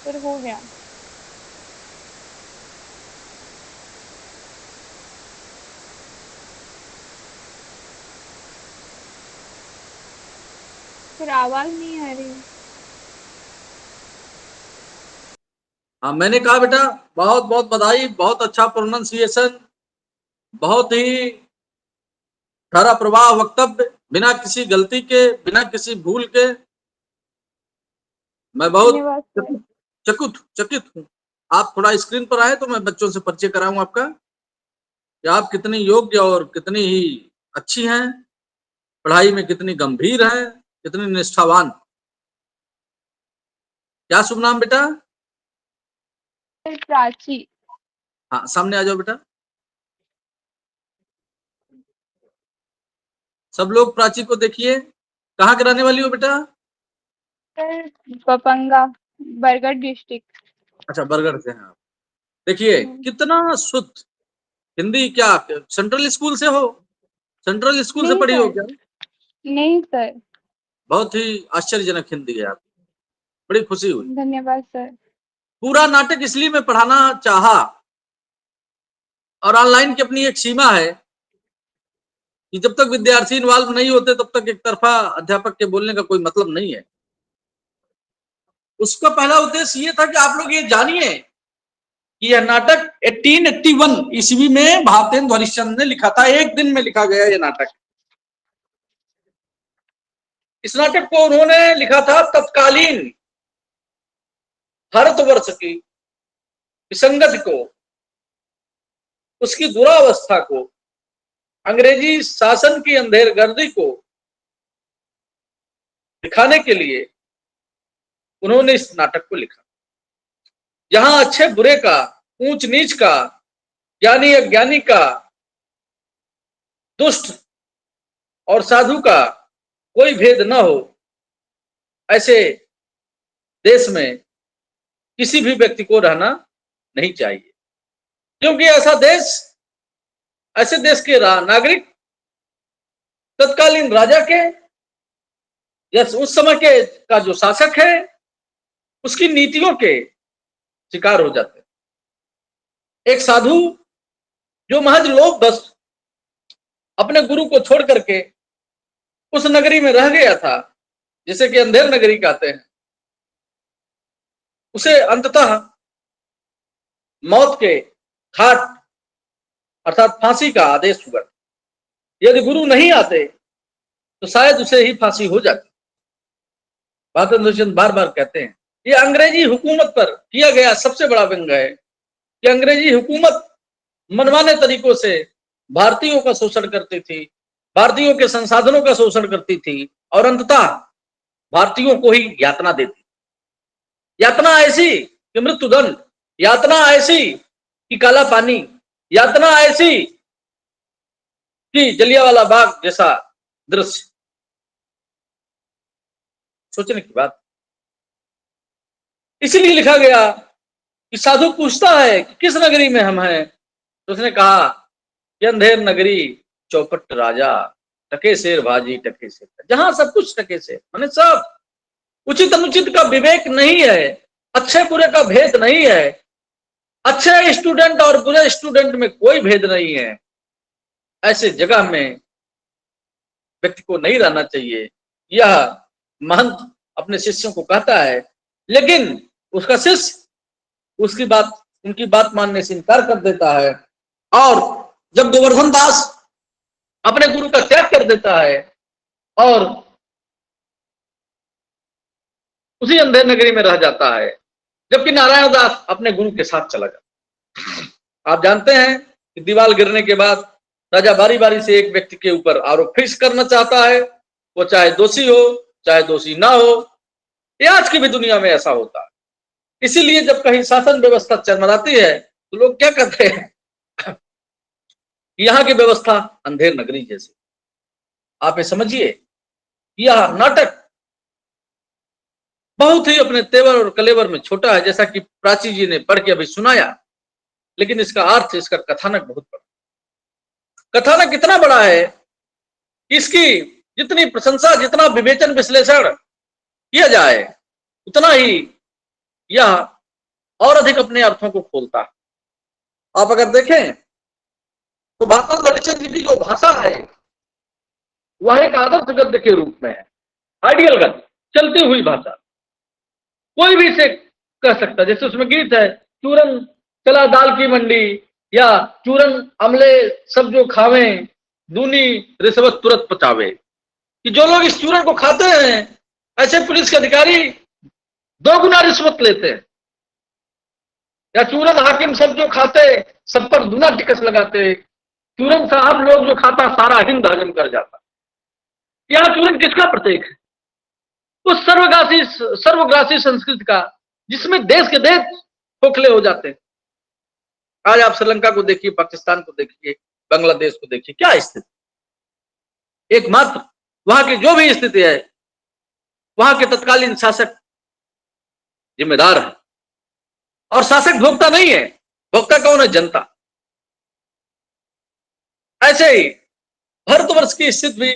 फिर हो गया। फिर आवाज नहीं आ रही। हाँ, मैंने कहा बेटा, बहुत बहुत बधाई, बहुत अच्छा प्रोनाउंसिएशन, बहुत ही धारा प्रवाह वक्तव्य, बिना किसी गलती के, बिना किसी भूल के। मैं बहुत धन्यवाद सर। चकित हूँ। आप थोड़ा स्क्रीन पर आए तो मैं बच्चों से परिचय कराऊं आपका, कि आप कितनी योग्य और कितनी ही अच्छी हैं, पढ़ाई में कितनी गंभीर हैं, कितनी निष्ठावान। क्या शुभ नाम बेटा? प्राची। हाँ, सामने आ जाओ बेटा। सब लोग प्राची को देखिए। कहाँ के रहने वाली हो बेटा? Sir Papanga, Bargarh district. अच्छा, बरगढ़ से हैं आप। देखिए कितना शुद्ध हिंदी। क्या सेंट्रल स्कूल से हो? सेंट्रल स्कूल से नहीं पढ़ी हो सर। क्या? नहीं सर। बहुत ही आश्चर्यजनक हिंदी है आप, बड़ी खुशी हुई। धन्यवाद सर। पूरा नाटक इसलिए मैं पढ़ाना चाहा, और ऑनलाइन की अपनी एक सीमा है कि जब तक विद्यार्थी इन्वॉल्व नहीं होते तब तक एक तरफा अध्यापक के बोलने का कोई मतलब नहीं है। उसका पहला उद्देश्य ये था कि आप लोग ये जानिए कि यह नाटक 1881 ईस्वी में भारतेंदु हरिश्चंद्र ने लिखा था। एक दिन में लिखा गया ये नाटक। इस नाटक को उन्होंने लिखा था तत्कालीन भारतवर्ष की विसंगति को, उसकी दुरावस्था को, अंग्रेजी शासन की अंधेरगर्दी को दिखाने के लिए उन्होंने इस नाटक को लिखा। जहां अच्छे बुरे का, ऊंच नीच का, ज्ञानी अज्ञानी का, दुष्ट और साधु का कोई भेद न हो, ऐसे देश में किसी भी व्यक्ति को रहना नहीं चाहिए। क्योंकि ऐसे देश के नागरिक तत्कालीन राजा के या उस समय के का जो शासक है उसकी नीतियों के शिकार हो जाते हैं। एक साधु जो महज लोग बस अपने गुरु को छोड़ करके उस नगरी में रह गया था, जिसे कि अंधेर नगरी कहते हैं, उसे अंततः मौत के घाट अर्थात फांसी का आदेश हुआ। यदि गुरु नहीं आते तो शायद उसे ही फांसी हो जाती। भारतेंदु हरिश्चंद्र बार बार कहते हैं ये अंग्रेजी हुकूमत पर किया गया सबसे बड़ा व्यंग है कि अंग्रेजी हुकूमत मनमाने तरीकों से भारतीयों का शोषण करती थी, भारतीयों के संसाधनों का शोषण करती थी, और अंततः भारतीयों को ही यातना देती। यातना ऐसी कि मृत्युदंड, यातना ऐसी कि काला पानी, यातना ऐसी कि जलियांवाला बाग जैसा दृश्य। सोचने की बात। इसीलिए लिखा गया कि साधु पूछता है कि किस नगरी में हम हैं, तो उसने कहा कि अंधेर नगरी, चौपट राजा, टके शेर भाजी टके शेर, जहां सब कुछ टके शेर, माने सब उचित अनुचित का विवेक नहीं है, अच्छे बुरे का भेद नहीं है, अच्छे स्टूडेंट और बुरे स्टूडेंट में कोई भेद नहीं है। ऐसे जगह में व्यक्ति को नहीं रहना चाहिए, यह महंत अपने शिष्यों को कहता है। लेकिन उसका शिष्य उनकी बात मानने से इनकार कर देता है, और जब गोवर्धन दास अपने गुरु का त्याग कर देता है और उसी अंधेर नगरी में रह जाता है, जबकि नारायण दास अपने गुरु के साथ चला जाता। आप जानते हैं कि दीवार गिरने के बाद राजा बारी बारी से एक व्यक्ति के ऊपर आरोप फिक्स करना चाहता है, वो चाहे दोषी हो चाहे दोषी ना हो। ये आज की भी दुनिया में ऐसा होता है। इसीलिए जब कहीं शासन व्यवस्था चरमराती है तो लोग क्या कहते हैं, यहाँ की व्यवस्था अंधेर नगरी जैसी। आप ये समझिए यह नाटक बहुत ही अपने तेवर और कलेवर में छोटा है, जैसा कि प्राची जी ने पढ़ के अभी सुनाया, लेकिन इसका अर्थ, इसका कथानक बहुत बड़ा। कथानक इतना बड़ा है कि इसकी जितनी प्रशंसा, जितना विवेचन विश्लेषण किया जाए, उतना ही यह और अधिक अपने अर्थों को खोलता है। आप अगर देखें तो भारत दर्शन जी की जो भाषा है वह एक आदर्श गद्य के रूप में है, आइडियल गद्य, चलती हुई भाषा। कोई भी इसे कह सकता, जैसे उसमें गीत है, चूरन चला दाल की मंडी, या चूरन अमले सब जो खावे, दूनी रिश्वत तुरंत पचावे, कि जो लोग इस चूरन को खाते हैं ऐसे पुलिस के अधिकारी 2 गुना रिश्वत लेते हैं, या चूरन हाकिम सब जो खाते सब पर दूना टिकस लगाते, चूरन साहब लोग जो खाता सारा हिंद हजम कर जाता। यह चूरन किसका प्रतीक है? उस सर्वग्रासी संस्कृति का, जिसमें देश के देश खोखले हो जाते हैं। आज आप श्रीलंका को देखिए, पाकिस्तान को देखिए, बांग्लादेश को देखिए, क्या स्थिति। एकमात्र वहां की जो भी स्थिति है, वहां के तत्कालीन शासक जिम्मेदार है, और शासक भोक्ता नहीं है। भोक्ता कौन है? जनता। ऐसे ही भारतवर्ष की स्थिति भी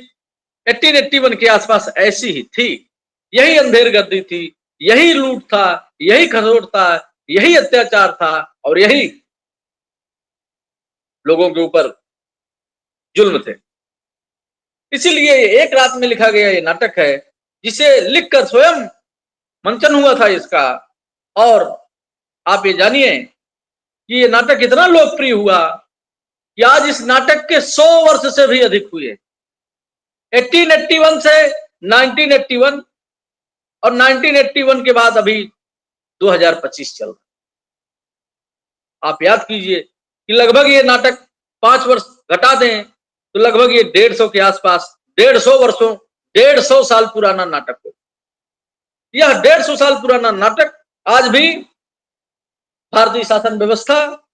1881 के आसपास ऐसी ही थी। यही अंधेर गद्दी थी, यही लूट था, यही खसोट था, यही अत्याचार था, और यही लोगों के ऊपर जुल्म थे। इसीलिए एक रात में लिखा गया ये नाटक है, जिसे लिखकर स्वयं मंचन हुआ था इसका। और आप ये जानिए कि ये नाटक इतना लोकप्रिय हुआ कि आज इस नाटक के 100 वर्ष से भी अधिक हुए। 1881 से 1981, और 1981 के बाद अभी 2025 चल रहा। आप याद कीजिए कि लगभग ये नाटक 5 वर्ष घटा दें तो लगभग ये 150 के आसपास, 150 वर्षों, 150 साल पुराना नाटक हो। यह 150 साल पुराना नाटक आज भी भारतीय शासन व्यवस्था,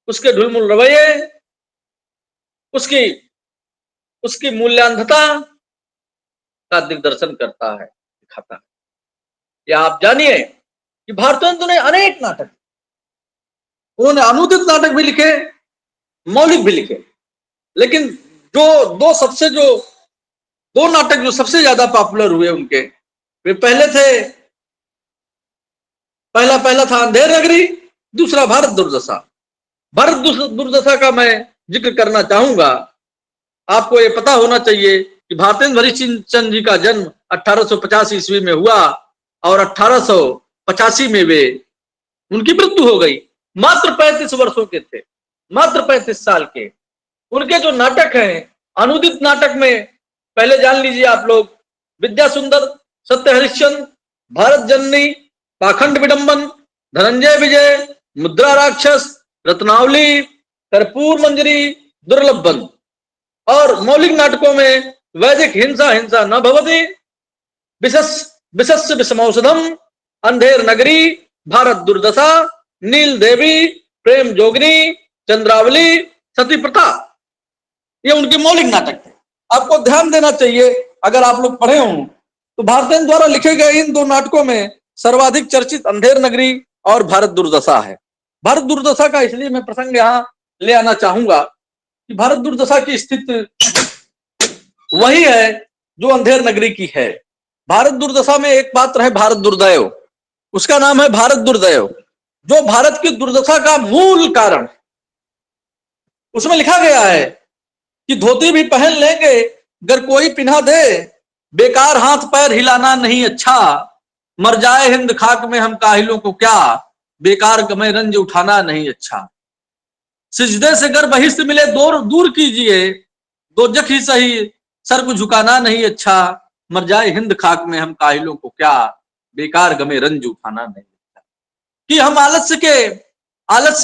उसके ढुलमुल रवैये, उसकी मूल्यांधता का दिग्दर्शन करता है, दिखाता है। या आप जानिए कि भारतेंदु ने अनेक नाटक, उन्होंने अनुदित नाटक भी लिखे, मौलिक भी लिखे, लेकिन दो नाटक जो सबसे ज्यादा पॉपुलर हुए उनके, वे पहला था अंधेर नगरी, दूसरा भारत दुर्दशा। भारत दुर्दशा का मैं जिक्र करना चाहूंगा। आपको ये पता होना चाहिए कि भारतेंदु हरिश्चंद्र जी का जन्म 1850 ईस्वी में हुआ, और 1885 में उनकी मृत्यु हो गई। मात्र 35 वर्षों के थे, मात्र 35 साल के। उनके जो नाटक हैं, अनुदित नाटक में पहले जान लीजिए आप लोग, विद्या सुंदर, सत्य हरिश्चंद्र, भारत जननी, पाखंड विडंबन, धनंजय विजय, मुद्रा राक्षस, रत्नावली, कर्पूर मंजरी, दुर्लभ बंद। और मौलिक नाटकों में वैदिक हिंसा न भवति, विशस्य विषमौषधम, अंधेर नगरी, भारत दुर्दशा, नील देवी, प्रेम जोगिनी, चंद्रावली, सती प्रथा, ये उनके मौलिक नाटक थे। आपको ध्यान देना चाहिए, अगर आप लोग पढ़े हों तो भारतेंदु द्वारा लिखे गए इन 2 नाटकों में सर्वाधिक चर्चित अंधेर नगरी और भारत दुर्दशा है। भारत दुर्दशा का इसलिए मैं प्रसंग यहां ले आना चाहूंगा कि भारत दुर्दशा की स्थिति वही है जो अंधेर नगरी की है। भारत दुर्दशा में एक पात्र है भारत दुर्दैव, उसका नाम है भारत दुर्दैव, जो भारत की दुर्दशा का मूल कारण। उसमें लिखा गया है कि धोती भी पहन लेंगे अगर कोई पिन्हा दे, बेकार हाथ पैर हिलाना नहीं अच्छा, मर जाए हिंद खाक में हम काहिलों को क्या, बेकार गमे रंज उठाना नहीं अच्छा। सिजदे से गर बहिष्ठ मिले दूर कीजिए, दोजख ही सही सर को झुकाना नहीं अच्छा, मर जाए हिंद खाक में हम काहिलों को क्या, बेकार गमे रंज उठाना नहीं अच्छा। कि हम आलस्य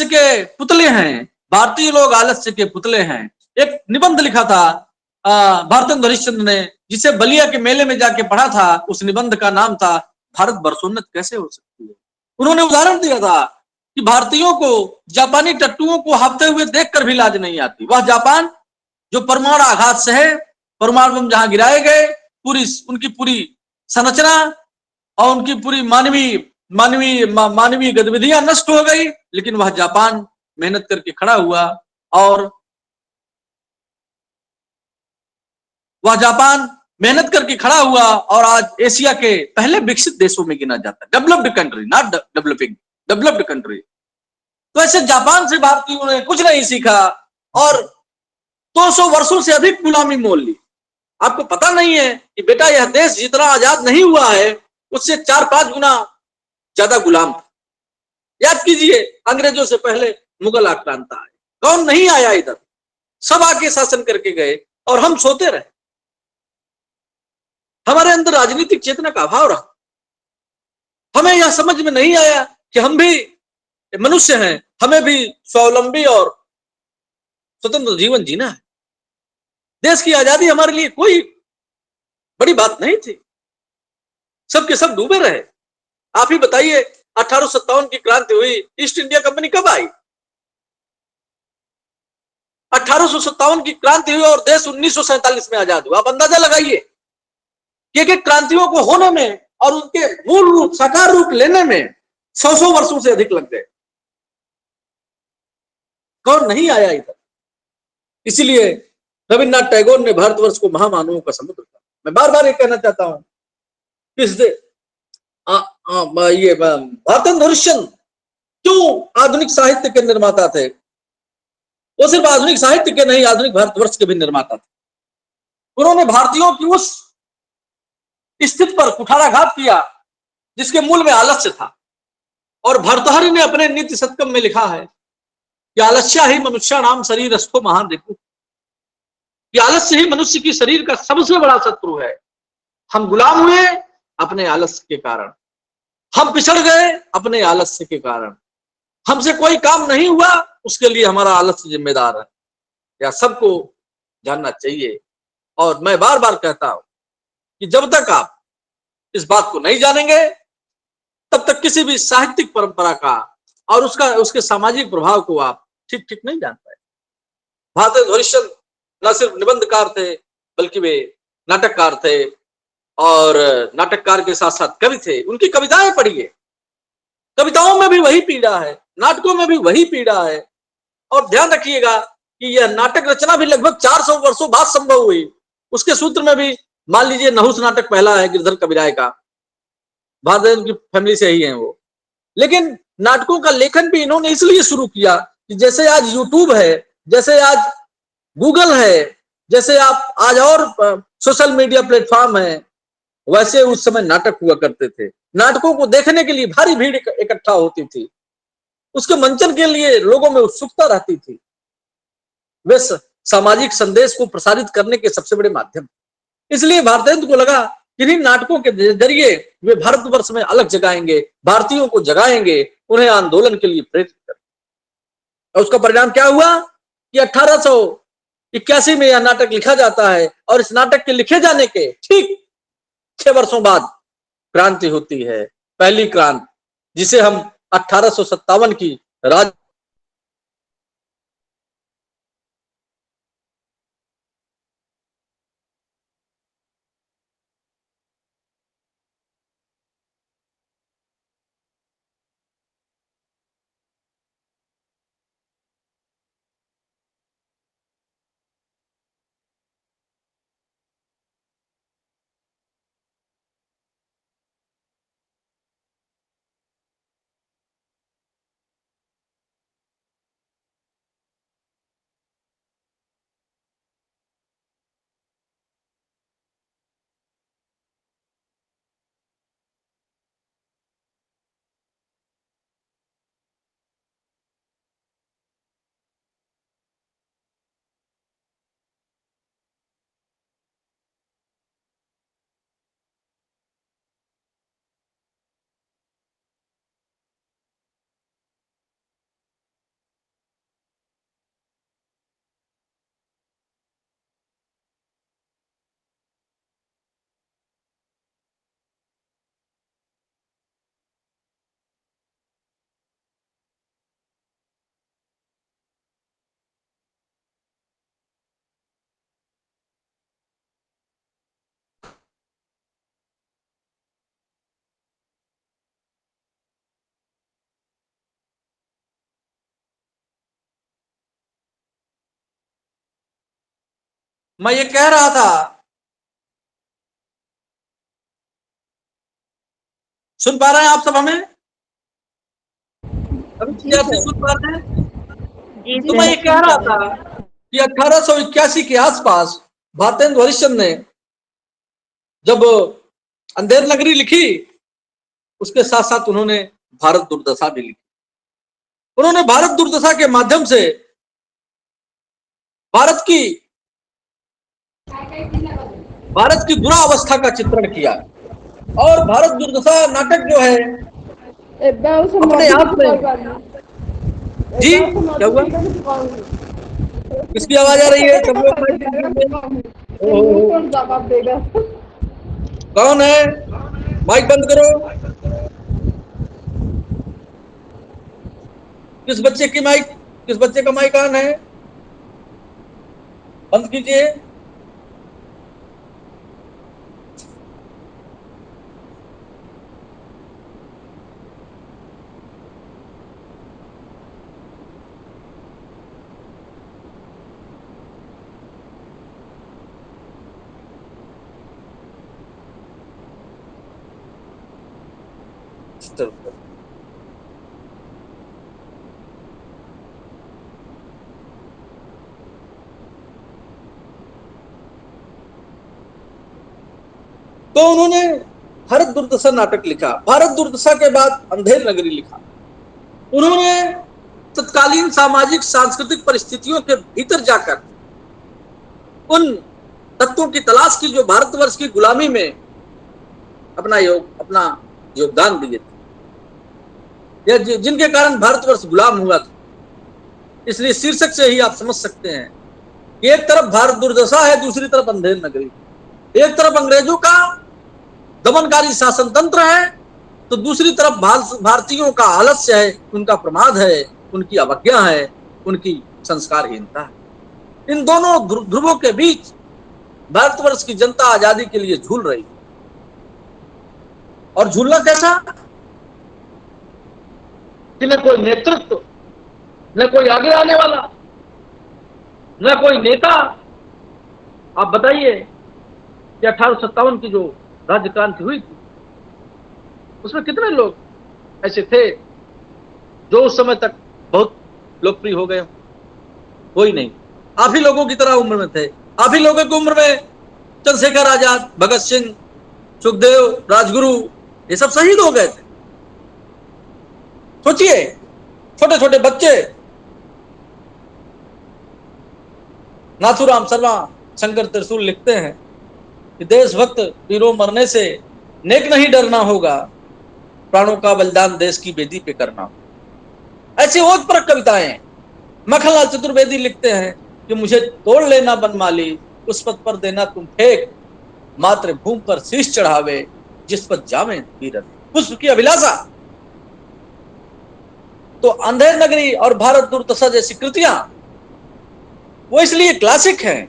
के पुतले हैं, भारतीय लोग आलस्य के पुतले हैं। एक निबंध लिखा था भारतेंदु हरिश्चंद्र ने, जिसे बलिया के मेले में जाके पढ़ा था। उस निबंध का नाम था भारत वर्षोन्नत कैसे हो सकती है। उन्होंने उदाहरण दिया था कि भारतीयों को जापानी टट्टुओं को हाफते हुए देखकर भी लाज नहीं आती। वह जापान जो परमाणु आघात से है, परमाणु बम जहां गिराए गए, पूरी उनकी पूरी संरचना और उनकी पूरी मानवीय गतिविधियां नष्ट हो गई, लेकिन वह जापान मेहनत करके खड़ा हुआ और आज एशिया के पहले विकसित देशों में गिना जाता है, developed country, not developing, developed country. तो ऐसे जापान से भारतीयों ने कुछ नहीं सीखा और 200 वर्षों से अधिक गुलामी मोल ली। आपको पता नहीं है कि बेटा यह देश जितना आजाद नहीं हुआ है उससे 4-5 गुना ज्यादा गुलाम था। याद कीजिए, अंग्रेजों से पहले मुगल आक्रांता आए, कौन नहीं आया इधर, सब आके शासन करके गए और हम सोते रहे। हमारे अंदर राजनीतिक चेतना का अभाव रहा। हमें यह समझ में नहीं आया कि हम भी मनुष्य हैं, हमें भी स्वावलंबी और स्वतंत्र जीवन जीना है। देश की आजादी हमारे लिए कोई बड़ी बात नहीं थी, सबके सब डूबे रहे। आप ही बताइए, 1857 की क्रांति हुई, ईस्ट इंडिया कंपनी कब आई? 1857 की क्रांति हुई और देश 1947 में आजाद हुआ। आप अंदाजा लगाइए कि एक क्रांतियों को होने में और उनके मूल रूप साकार रूप लेने में 100 वर्षों से अधिक लग गए। कौन नहीं आया इधर? इसीलिए रविन्द्रनाथ टैगोर ने भारतवर्ष को महामानवों का समुद्र कहा। मैं बार बार ये कहना चाहता हूं, ये भारतेंदु हरिश्चंद्र क्यों आधुनिक साहित्य के निर्माता थे? वो सिर्फ आधुनिक साहित्य के नहीं, आधुनिक भारतवर्ष के भी निर्माता थे। उन्होंने भारतीयों की उस स्थिति पर कुठाराघात किया जिसके मूल में आलस्य था। और भर्तृहरि ने अपने नीति शतकम में लिखा है कि आलस्य ही मनुष्याणाम शरीरस्थो महान रिपु, कि आलस्य ही मनुष्य की शरीर का सबसे बड़ा शत्रु है। हम गुलाम हुए अपने आलस्य के कारण, हम पिछड़ गए अपने आलस्य के कारण, हमसे कोई काम नहीं हुआ उसके लिए हमारा आलस्य जिम्मेदार है। यह सबको जानना चाहिए। और मैं बार बार कहता हूं कि जब तक आप इस बात को नहीं जानेंगे तब तक किसी भी साहित्यिक परंपरा का और उसके सामाजिक प्रभाव को आप ठीक ठीक नहीं जान पाए। भारतेंदु हरिश्चंद्र न सिर्फ निबंधकार थे बल्कि वे नाटककार थे, और नाटककार के साथ साथ कवि थे। उनकी कविताएं पढ़िए, कविताओं में भी वही पीड़ा है, नाटकों में भी वही पीड़ा है। और ध्यान रखिएगा कि यह नाटक रचना भी लगभग 400 वर्षों बाद संभव हुई। उसके सूत्र में भी मान लीजिए नहुस नाटक पहला है गिरधर कविराय का, भारतेंदु की फैमिली से ही है वो। लेकिन नाटकों का लेखन भी इन्होंने इसलिए शुरू किया कि जैसे आज यूट्यूब है, जैसे आज गूगल है, जैसे आप आज और सोशल मीडिया प्लेटफॉर्म है, वैसे उस समय नाटक हुआ करते थे। नाटकों को देखने के लिए भारी भीड़ इकट्ठा होती थी, उसके मंचन के लिए लोगों में उत्सुकता रहती थी। वे सामाजिक संदेश को प्रसारित करने के सबसे बड़े माध्यम। इसलिए भारतेंदु को लगा कि इन नाटकों के जरिए वे भारतवर्ष में अलग जगाएंगे, भारतीयों को जगाएंगे, उन्हें आंदोलन के लिए प्रेरित करेंगे। और उसका परिणाम क्या हुआ कि 1881 में यह नाटक लिखा जाता है और इस नाटक के लिखे जाने के ठीक 6 वर्षों बाद क्रांति होती है, पहली क्रांति, जिसे हम 1857 की राज मैं ये कह रहा था, सुन पा रहे हैं आप सब हमें? अभी जी विद्यार्थी सर। सुन पा रहे हैं? जी तो मैं सर। ये कह रहा था कि 1881 के आसपास भारतेंदु हरिश्चंद्र ने जब अंधेर नगरी लिखी, उसके साथ साथ उन्होंने भारत दुर्दशा भी लिखी। उन्होंने भारत दुर्दशा के माध्यम से भारत की बुरा अवस्था का चित्रण किया। और भारत दुर्दशा नाटक जो है अपने आप में, जी क्या हुआ? किसकी आवाज आ रही है? सब लोग माइक बंद कीजिए। ओहो, कौन है? माइक बंद करो। किस बच्चे की माइक, किस बच्चे का माइक ऑन है? बंद कीजिए। तो उन्होंने भारत दुर्दशा नाटक लिखा। भारत दुर्दशा के बाद अंधेर नगरी लिखा। उन्होंने तत्कालीन सामाजिक सांस्कृतिक परिस्थितियों के भीतर जाकर उन तत्वों की तलाश की जो भारतवर्ष की गुलामी में अपना योगदान दिए थे, या जिनके कारण भारतवर्ष गुलाम हुआ था। इसलिए शीर्षक से ही आप समझ सकते हैं कि एक तरफ भारत दुर्दशा है, दूसरी तरफ अंधेर नगरी। एक तरफ अंग्रेजों का दमनकारी शासन तंत्र है, तो दूसरी तरफ भारतीयों का आलस्य है, उनका प्रमाद है, उनकी अवज्ञा है, उनकी संस्कारहीनता है। इन दोनों ध्रुवों के बीच भारतवर्ष की जनता आजादी के लिए झूल रही। और झूलना कैसा कि न कोई नेतृत्व, न कोई आगे आने वाला, न कोई नेता। आप बताइए कि 1857 की जो राज्य क्रांति हुई थी, उसमें कितने लोग ऐसे थे जो उस समय तक बहुत लोकप्रिय हो गए? कोई नहीं। आप ही लोगों की तरह उम्र में थे। आप ही लोगों की उम्र में चंद्रशेखर आजाद, भगत सिंह, सुखदेव, राजगुरु, ये सब शहीद हो गए थे। सोचिए, छोटे छोटे बच्चे। नाथूराम शर्मा शंकर त्रिशूल लिखते हैं कि देशभक्त वीरों मरने से नेक नहीं डरना होगा, प्राणों का बलिदान देश की वेदी पे करना होगा। ऐसी ओतप्रोक्त कविताएं। मखनलाल चतुर्वेदी लिखते हैं कि मुझे तोड़ लेना बनमाली, उस पद पर देना तुम फेंक, मातृभूमि पर शीश चढ़ावे, जिस पर जावे वीरन पुष्प की अभिलाषा। तो अंधेर नगरी और भारत दुर्दशा जैसी कृतियां वो इसलिए क्लासिक हैं,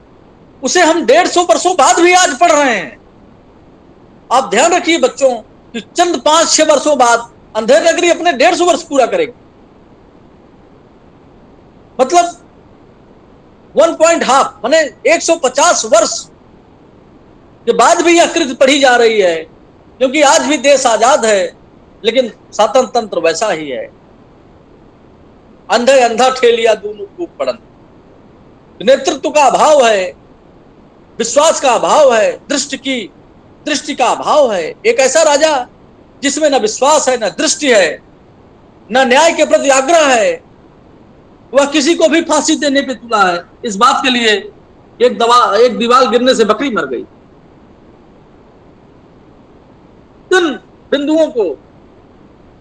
उसे हम 150 वर्षों बाद भी आज पढ़ रहे हैं। आप ध्यान रखिए बच्चों कि चंद 5-6 वर्षों बाद अंधेर नगरी अपने 150 वर्ष पूरा करेगी। मतलब 1.5 माने 150 वर्ष के बाद भी यह कृति पढ़ी जा रही है, क्योंकि आज भी देश आजाद है, लेकिन शासन तंत्र वैसा ही है। अंधे अंधा ठेलिया दोनों खूब पड़न। नेतृत्व का अभाव है, विश्वास का अभाव है, दृष्टि का अभाव है। एक ऐसा राजा जिसमें न विश्वास है, न दृष्टि है, न न्याय के प्रति आग्रह है, वह किसी को भी फांसी देने पे तुला है। इस बात के लिए एक दीवार गिरने से बकरी मर गई। इन बिंदुओं को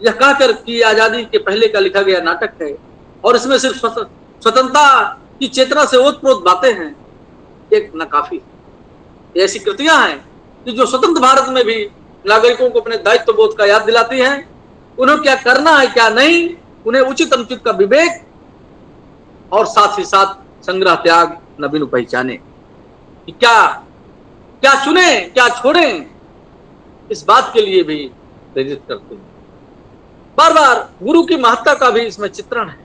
यह कहकर कि आजादी के पहले का लिखा गया नाटक है और इसमें सिर्फ स्वतंत्रता की चेतना से ओतप्रोत बातें हैं, एक नाकाफी। ऐसी कृतियां हैं कि जो स्वतंत्र भारत में भी नागरिकों को अपने दायित्व बोध का याद दिलाती हैं, उन्हें क्या करना है क्या नहीं, उन्हें उचित अनुचित का विवेक और साथ ही साथ संग्रह त्याग न बिनु पहचाने कि क्या चुने क्या छोड़े, इस बात के लिए भी प्रेरित करते हैं। बार बार गुरु की महत्ता का भी इसमें चित्रण है।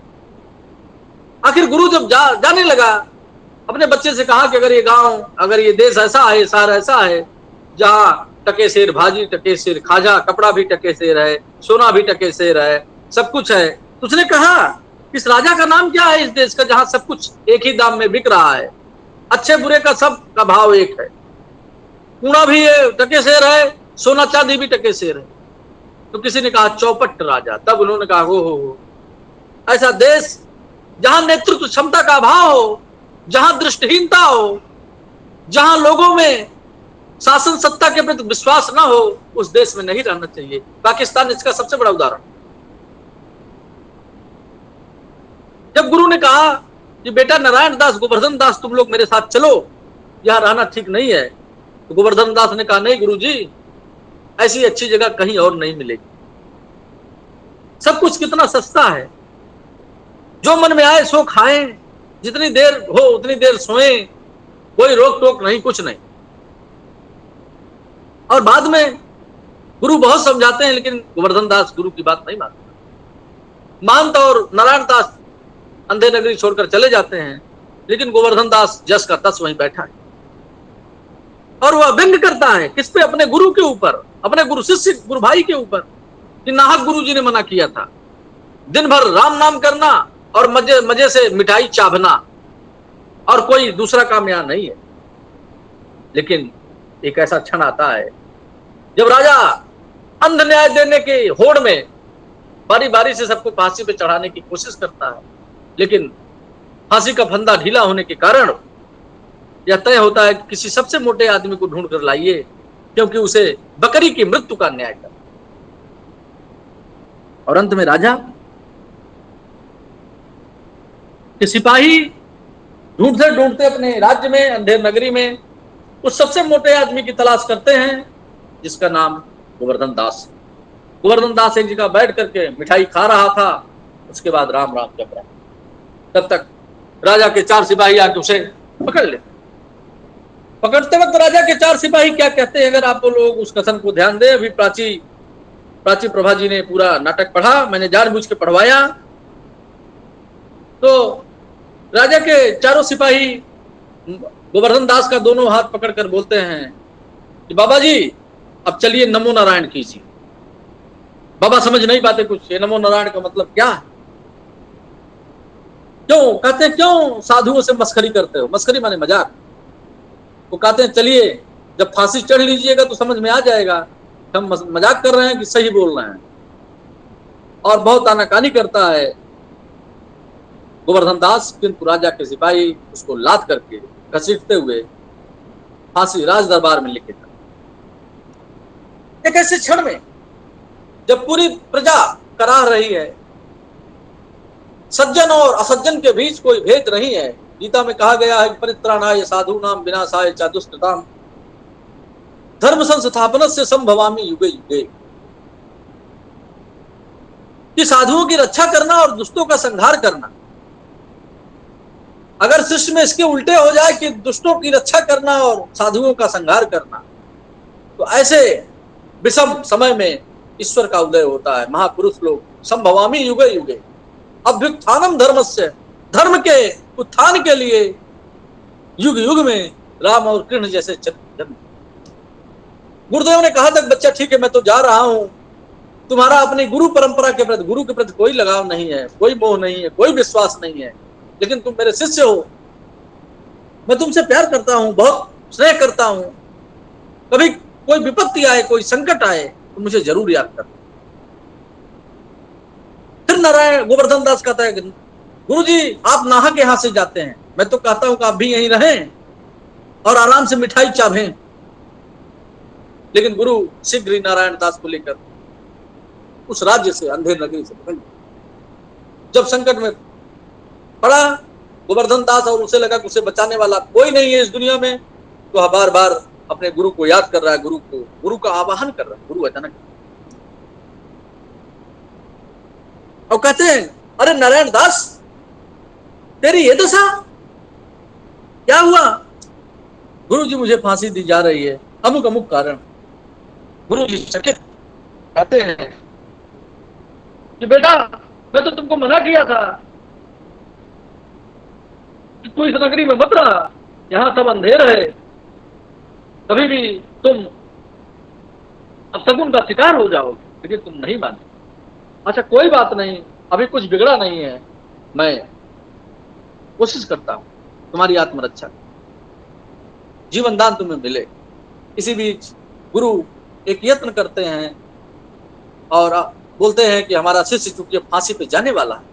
आखिर गुरु जब जाने लगा अपने बच्चे से कहा कि अगर ये गांव, अगर ये देश ऐसा है, शहर ऐसा है जहां टके सेर भाजी, टके सेर खाजा, कपड़ा भी टके सेर है, सोना भी टके सेर है, सब कुछ है, तो उसने कहा इस राजा का नाम क्या है इस देश का जहां सब कुछ एक ही दाम में बिक रहा है, अच्छे बुरे का सब का भाव एक है, कूड़ा भी टके सेर है, सोना चांदी भी टके सेर है। तो किसी ने कहा चौपट राजा। तब उन्होंने कहा हो, ऐसा देश जहां नेतृत्व क्षमता का अभाव हो, जहां दृष्टिहीनता हो, जहां लोगों में शासन सत्ता के प्रति विश्वास ना हो, उस देश में नहीं रहना चाहिए। पाकिस्तान इसका सबसे बड़ा उदाहरण। जब गुरु ने कहा कि बेटा नारायण दास, गोवर्धन दास, तुम लोग मेरे साथ चलो, यहां रहना ठीक नहीं है, तो गोवर्धन दास ने कहा नहीं गुरुजी, ऐसी अच्छी जगह कहीं और नहीं मिलेगी, सब कुछ कितना सस्ता है, जो मन में आए सो खाएं, जितनी देर हो उतनी देर सोएं, कोई रोक टोक नहीं, कुछ नहीं। और बाद में गुरु बहुत समझाते हैं, लेकिन गोवर्धन दास गुरु की बात नहीं मानते। महंत और नारायण दास अंधे नगरी छोड़कर चले जाते हैं, लेकिन गोवर्धन दास जस का तस वहीं बैठा है। और वह व्यंग करता है किस पे? अपने गुरु के ऊपर, अपने गुरु शिष्य गुरु भाई के ऊपर, कि नाहक गुरु जी ने मना किया था, दिन भर राम नाम करना और मजे मजे से मिठाई चाभना, और कोई दूसरा काम यहां नहीं है। लेकिन एक ऐसा क्षण आता है जब राजा अंध न्याय देने के होड़ में बारी बारी से सबको फांसी पे चढ़ाने की कोशिश करता है, लेकिन फांसी का फंदा ढीला होने के कारण यह तय होता है कि किसी सबसे मोटे आदमी को ढूंढ कर लाइए, क्योंकि उसे बकरी की मृत्यु का न्याय कर। और अंत में राजा के सिपाही ढूंढते ढूंढते अपने राज्य में, अंधेर नगरी में, उस सबसे मोटे आदमी की तलाश करते हैं जिसका नाम गोवर्धन दास। गोवर्धन दास एक जगह बैठ करके मिठाई खा रहा था, उसके बाद राम राम जप रहा। तब तक राजा के 4 सिपाही आके उसे पकड़ ले। पकड़ते वक्त राजा के 4 सिपाही क्या कहते हैं, अगर आप लोग उस कथन को ध्यान दें, अभी प्राची प्रभा जी ने पूरा नाटक पढ़ा, मैंने जानबूझ के पढ़वाया। तो राजा के 4 सिपाही गोवर्धन दास का दोनों हाथ पकड़कर बोलते हैं कि बाबा जी अब चलिए नमो नारायण कीजिए। बाबा समझ नहीं पाते कुछ, ये नमो नारायण का मतलब क्या है? क्यों कहते हैं, क्यों साधुओं से मस्करी करते हो? मस्करी माने मजाक। वो कहते हैं चलिए जब फांसी चढ़ लीजिएगा तो समझ में आ जाएगा हम मजाक कर रहे हैं कि सही बोल रहे हैं। और बहुत आनाकानी करता है गोवर्धन दास, किंतु राजा के सिपाही उसको लाद करके घसीटते हुए फांसी राज दरबार में लेके जाते। एक ऐसे क्षण में जब पूरी प्रजा कराह रही है, सज्जन और असज्जन के बीच कोई भेद नहीं है। गीता में कहा गया है परित्राणाय साधूनां विनाशाय च दुष्कृतां धर्म संस्थापनस्य संभवामि युगे युगे। कि साधुओं की रक्षा करना और दुष्टों का संहार करना, अगर सृष्टि में इसके उल्टे हो जाए कि दुष्टों की रक्षा करना और साधुओं का संहार करना, तो ऐसे विषम समय में ईश्वर का उदय होता है। महापुरुष लोग संभवामि युगे युगे, अभ्युत्थानम धर्मस्य, धर्म के उत्थान के लिए युग युग में राम और कृष्ण जैसे जन्म। गुरुदेव ने कहा था बच्चा ठीक है मैं तो जा रहा हूं, तुम्हारा अपनी गुरु परंपरा के प्रति, गुरु के प्रति कोई लगाव नहीं है, कोई मोह नहीं है, कोई विश्वास नहीं है, लेकिन तुम मेरे शिष्य हो, मैं तुमसे प्यार करता हूं, बहुत स्नेह करता हूं। कभी कोई विपत्ति आए, कोई संकट आए तो मुझे जरूर याद कर। फिर नारायण गोवर्धन दास कहता है गुरु जी आप नाहक यहां से जाते हैं, मैं तो कहता हूं कि आप भी यहीं रहें और आराम से मिठाई चाभें। लेकिन गुरु शीघ्र ही नारायण दास को लेकर उस राज्य से, अंधेर नगरी से निकल। जब संकट में पड़ा गोवर्धन दास और उसे लगा कि उसे बचाने वाला कोई नहीं है इस दुनिया में, तो बार बार अपने गुरु को याद कर रहा है, गुरु का आवाहन कर रहा है। गुरु अचानक और कहते हैं अरे नारायण दास तेरी ये दशा क्या हुआ? गुरु जी मुझे फांसी दी जा रही है, अमुक अमुक कारण। गुरु जी चकित कहते हैं कि बेटा मैं तो तुमको मना किया था कि तू इस नगरी में मत रहा, यहाँ सब अंधेर है, कभी भी तुम अपशगुन का शिकार हो जाओगे। लेकिन तुम नहीं माने। अच्छा कोई बात नहीं, अभी कुछ बिगड़ा नहीं है, मैं कोशिश करता हूं तुम्हारी आत्मरक्षा, जीवन दान तुम्हें मिले। इसी बीच गुरु एक यत्न करते हैं और बोलते हैं कि हमारा शिष्य चूंकि फांसी पे जाने वाला है,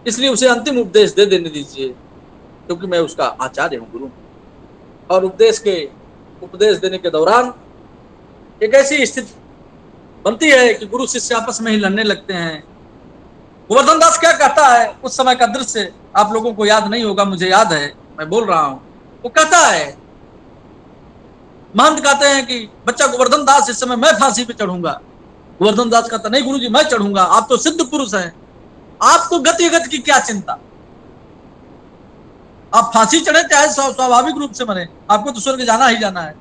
इसलिए उसे अंतिम उपदेश दे देने दीजिए, क्योंकि मैं उसका आचार्य हूं, गुरु। और उपदेश देने के दौरान एक ऐसी स्थिति बनती है कि गुरु शिष्य आपस में ही लड़ने लगते हैं। गोवर्धन दास क्या कहता है, उस समय का दृश्य आप लोगों को याद नहीं होगा, मुझे याद है, मैं बोल रहा हूं। वो कहता है, महंत कहते हैं कि बच्चा गोवर्धन दास, इस समय मैं फांसी पे चढ़ूंगा। गोवर्धन दास कहता, नहीं गुरुजी मैं चढ़ूंगा, आप तो सिद्ध पुरुष हैं, आपको गति की क्या चिंता, आप फांसी चढ़े चाहे स्वाभाविक रूप से मरे, आपको तो स्वर्ग जाना ही जाना है।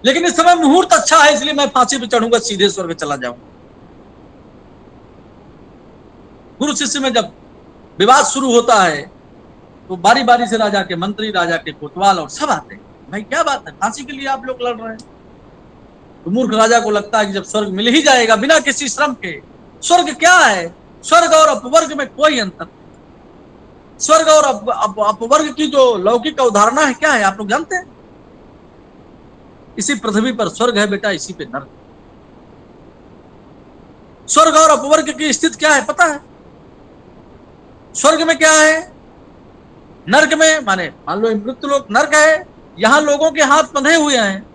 लेकिन इस समय मुहूर्त अच्छा है, इसलिए मैं फांसी पे चढ़ूंगा, सीधे स्वर्ग चला जाऊंगा। गुरु शिष्य में जब विवाद शुरू होता है तो बारी बारी से राजा के मंत्री, राजा के कोतवाल और सब आते हैं। भाई क्या बात है, फांसी के लिए आप लोग लड़ रहे हैं? तो मूर्ख राजा को लगता है कि जब स्वर्ग मिल ही जाएगा बिना किसी श्रम के, स्वर्ग क्या है, स्वर्ग और अपवर्ग में कोई अंतर नहीं। स्वर्ग और अपवर्ग की जो लौकिक अवधारणा है क्या है, आप लोग जानते हैं? इसी पृथ्वी पर स्वर्ग है बेटा, इसी पे नर्क। स्वर्ग और अपवर्ग की स्थिति क्या है पता है? स्वर्ग में क्या है, नर्क में, माने मान लो मृत्यु लोक नर्क है, यहां लोगों के हाथ बंधे हुए हैं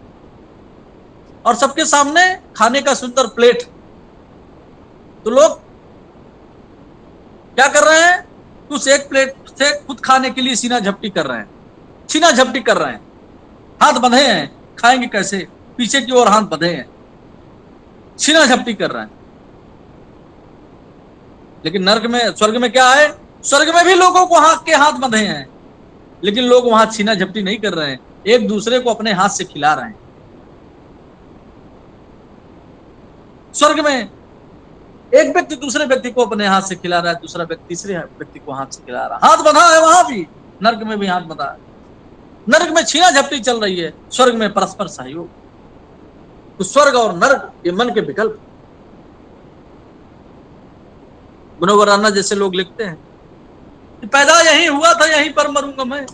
और सबके सामने खाने का सुंदर प्लेट। तो लोग क्या कर रहे हैं, उस एक प्लेट से खुद खाने के लिए सीना झपटी कर रहे हैं, सीना झपटी कर रहे हैं, हाथ बंधे हैं, खाएंगे कैसे, पीछे की ओर हाथ बंधे हैं, सीना झपटी कर रहे हैं। लेकिन नर्क में, स्वर्ग में क्या है, स्वर्ग में भी लोगों को हाथ बंधे हैं, लेकिन लोग वहां छीना झपटी नहीं कर रहे हैं, एक दूसरे को अपने हाथ से खिला रहे हैं। स्वर्ग में एक व्यक्ति दूसरे व्यक्ति को अपने हाथ से खिला रहा है, दूसरा व्यक्ति तीसरे व्यक्ति को हाथ से खिला रहा है, हाथ बंधा है वहां भी, नर्क में भी हाथ बंधा है। नर्क में छीना झपटी चल रही है, स्वर्ग में परस्पर सहयोग। तो स्वर्ग और नर्क ये मन के विकल्प। मुनव्वर राना जैसे लोग लिखते हैं कि पैदा यहीं हुआ था, यहीं पर मरूंगा मैं।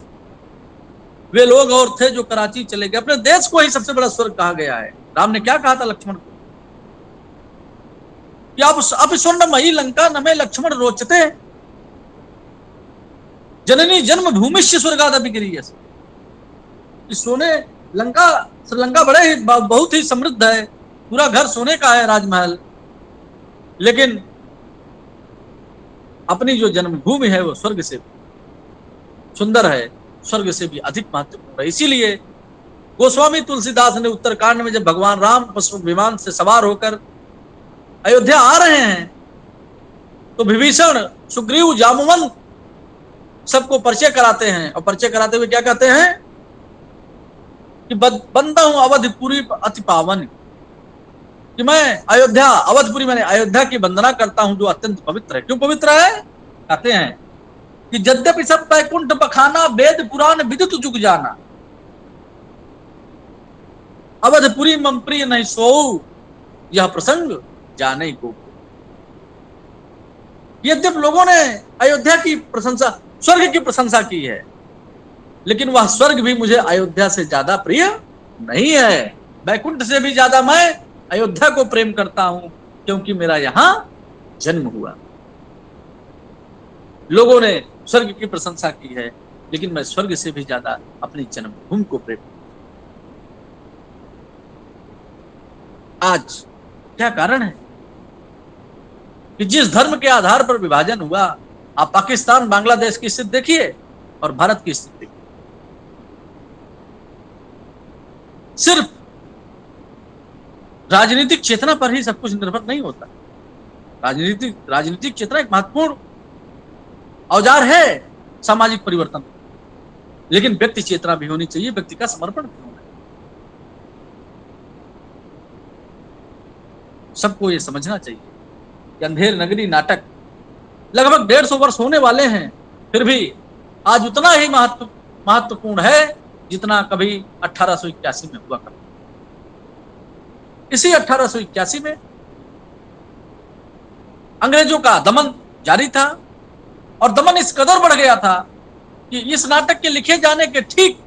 वे लोग और थे जो कराची चले गए, अपने देश को ही सबसे बड़ा स्वर्ग कहा गया है। राम ने क्या कहा था लक्ष्मण को कि अब स्वर्णमयी लंका नमे लक्ष्मण रोचते, जननी जन्म भूमिश्य स्वर्गादपि गिरीयस। सोने लंका, श्रीलंका बहुत ही समृद्ध है, पूरा घर सोने का है, राजमहल, लेकिन अपनी जो जन्मभूमि है वो स्वर्ग से सुंदर है, स्वर्ग से भी अधिक महत्वपूर्ण है। इसीलिए गोस्वामी तुलसीदास ने उत्तरकांड में जब भगवान राम पशु विमान से सवार होकर अयोध्या आ रहे हैं तो विभीषण, सुग्रीव, जामवंत सबको परिचय कराते हैं, और परिचय कराते हुए क्या कहते हैं कि बंदा हूं अवधपुरी अति पावन, कि मैं अयोध्या, अवधपुरी मैंने अयोध्या की वंदना करता हूं जो अत्यंत पवित्र है। क्यों पवित्र है? कहते हैं कि यद्यपि सब बैकुंठ बखाना, वेद पुराण विदित जुग जाना, अवधपुरी मम प्रिय नहीं सो, यह प्रसंग जाने को। यद्यप लोगों ने अयोध्या की प्रशंसा, स्वर्ग की प्रशंसा की है, लेकिन वह स्वर्ग भी मुझे अयोध्या से ज्यादा प्रिय नहीं है। बैकुंठ से भी ज्यादा मैं अयोध्या को प्रेम करता हूं, क्योंकि मेरा यहां जन्म हुआ। लोगों ने स्वर्ग की प्रशंसा की है, लेकिन मैं स्वर्ग से भी ज्यादा अपनी जन्मभूमि को प्रेम। आज क्या कारण है कि जिस धर्म के आधार पर विभाजन हुआ, आप पाकिस्तान बांग्लादेश की स्थिति देखिए और भारत की स्थिति देखिए, सिर्फ राजनीतिक चेतना पर ही सब कुछ निर्भर नहीं होता। राजनीतिक चेतना एक महत्वपूर्ण औजार है सामाजिक परिवर्तन, लेकिन व्यक्ति चेतना भी होनी चाहिए, व्यक्ति का समर्पण भी होना चाहिए। सबको यह समझना चाहिए कि अंधेर नगरी नाटक लगभग 150 वर्ष होने वाले हैं, फिर भी आज उतना ही महत्वपूर्ण है जितना कभी 1881 में हुआ करता। इसी 1881 में अंग्रेजों का दमन जारी था, और दमन इस कदर बढ़ गया था कि इस नाटक के लिखे जाने के ठीक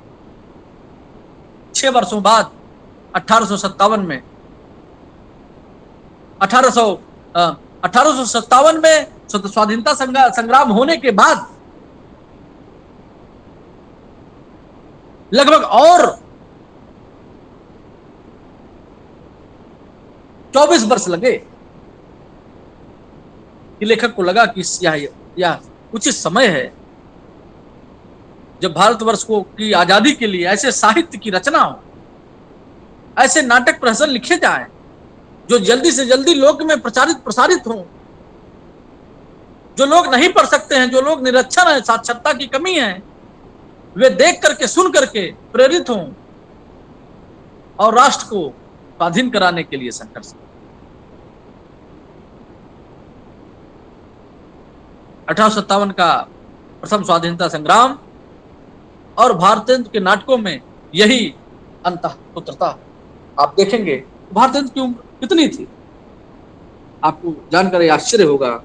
6 वर्षों बाद 1857 में 1857 में स्वाधीनता संग्राम होने के बाद लगभग और 24 वर्ष लगे कि लेखक को लगा कि यह उचित समय है जब भारतवर्ष को की आजादी के लिए ऐसे साहित्य की रचना हो, ऐसे नाटक प्रहसन लिखे जाए जो जल्दी से जल्दी लोक में प्रसारित हों, जो लोग नहीं पढ़ सकते हैं, जो लोग निरक्षर हैं, साक्षरता की कमी है, वे देख करके सुन करके प्रेरित हों और राष्ट्र को स्वाधीन कराने के लिए संघर्ष। 1857 का प्रथम स्वाधीनता संग्राम और भारतेंदु के नाटकों में यही अंतःपुत्रता। आप देखेंगे भारतेंदु की उम्र कितनी थी, आपको जानकर आश्चर्य होगा।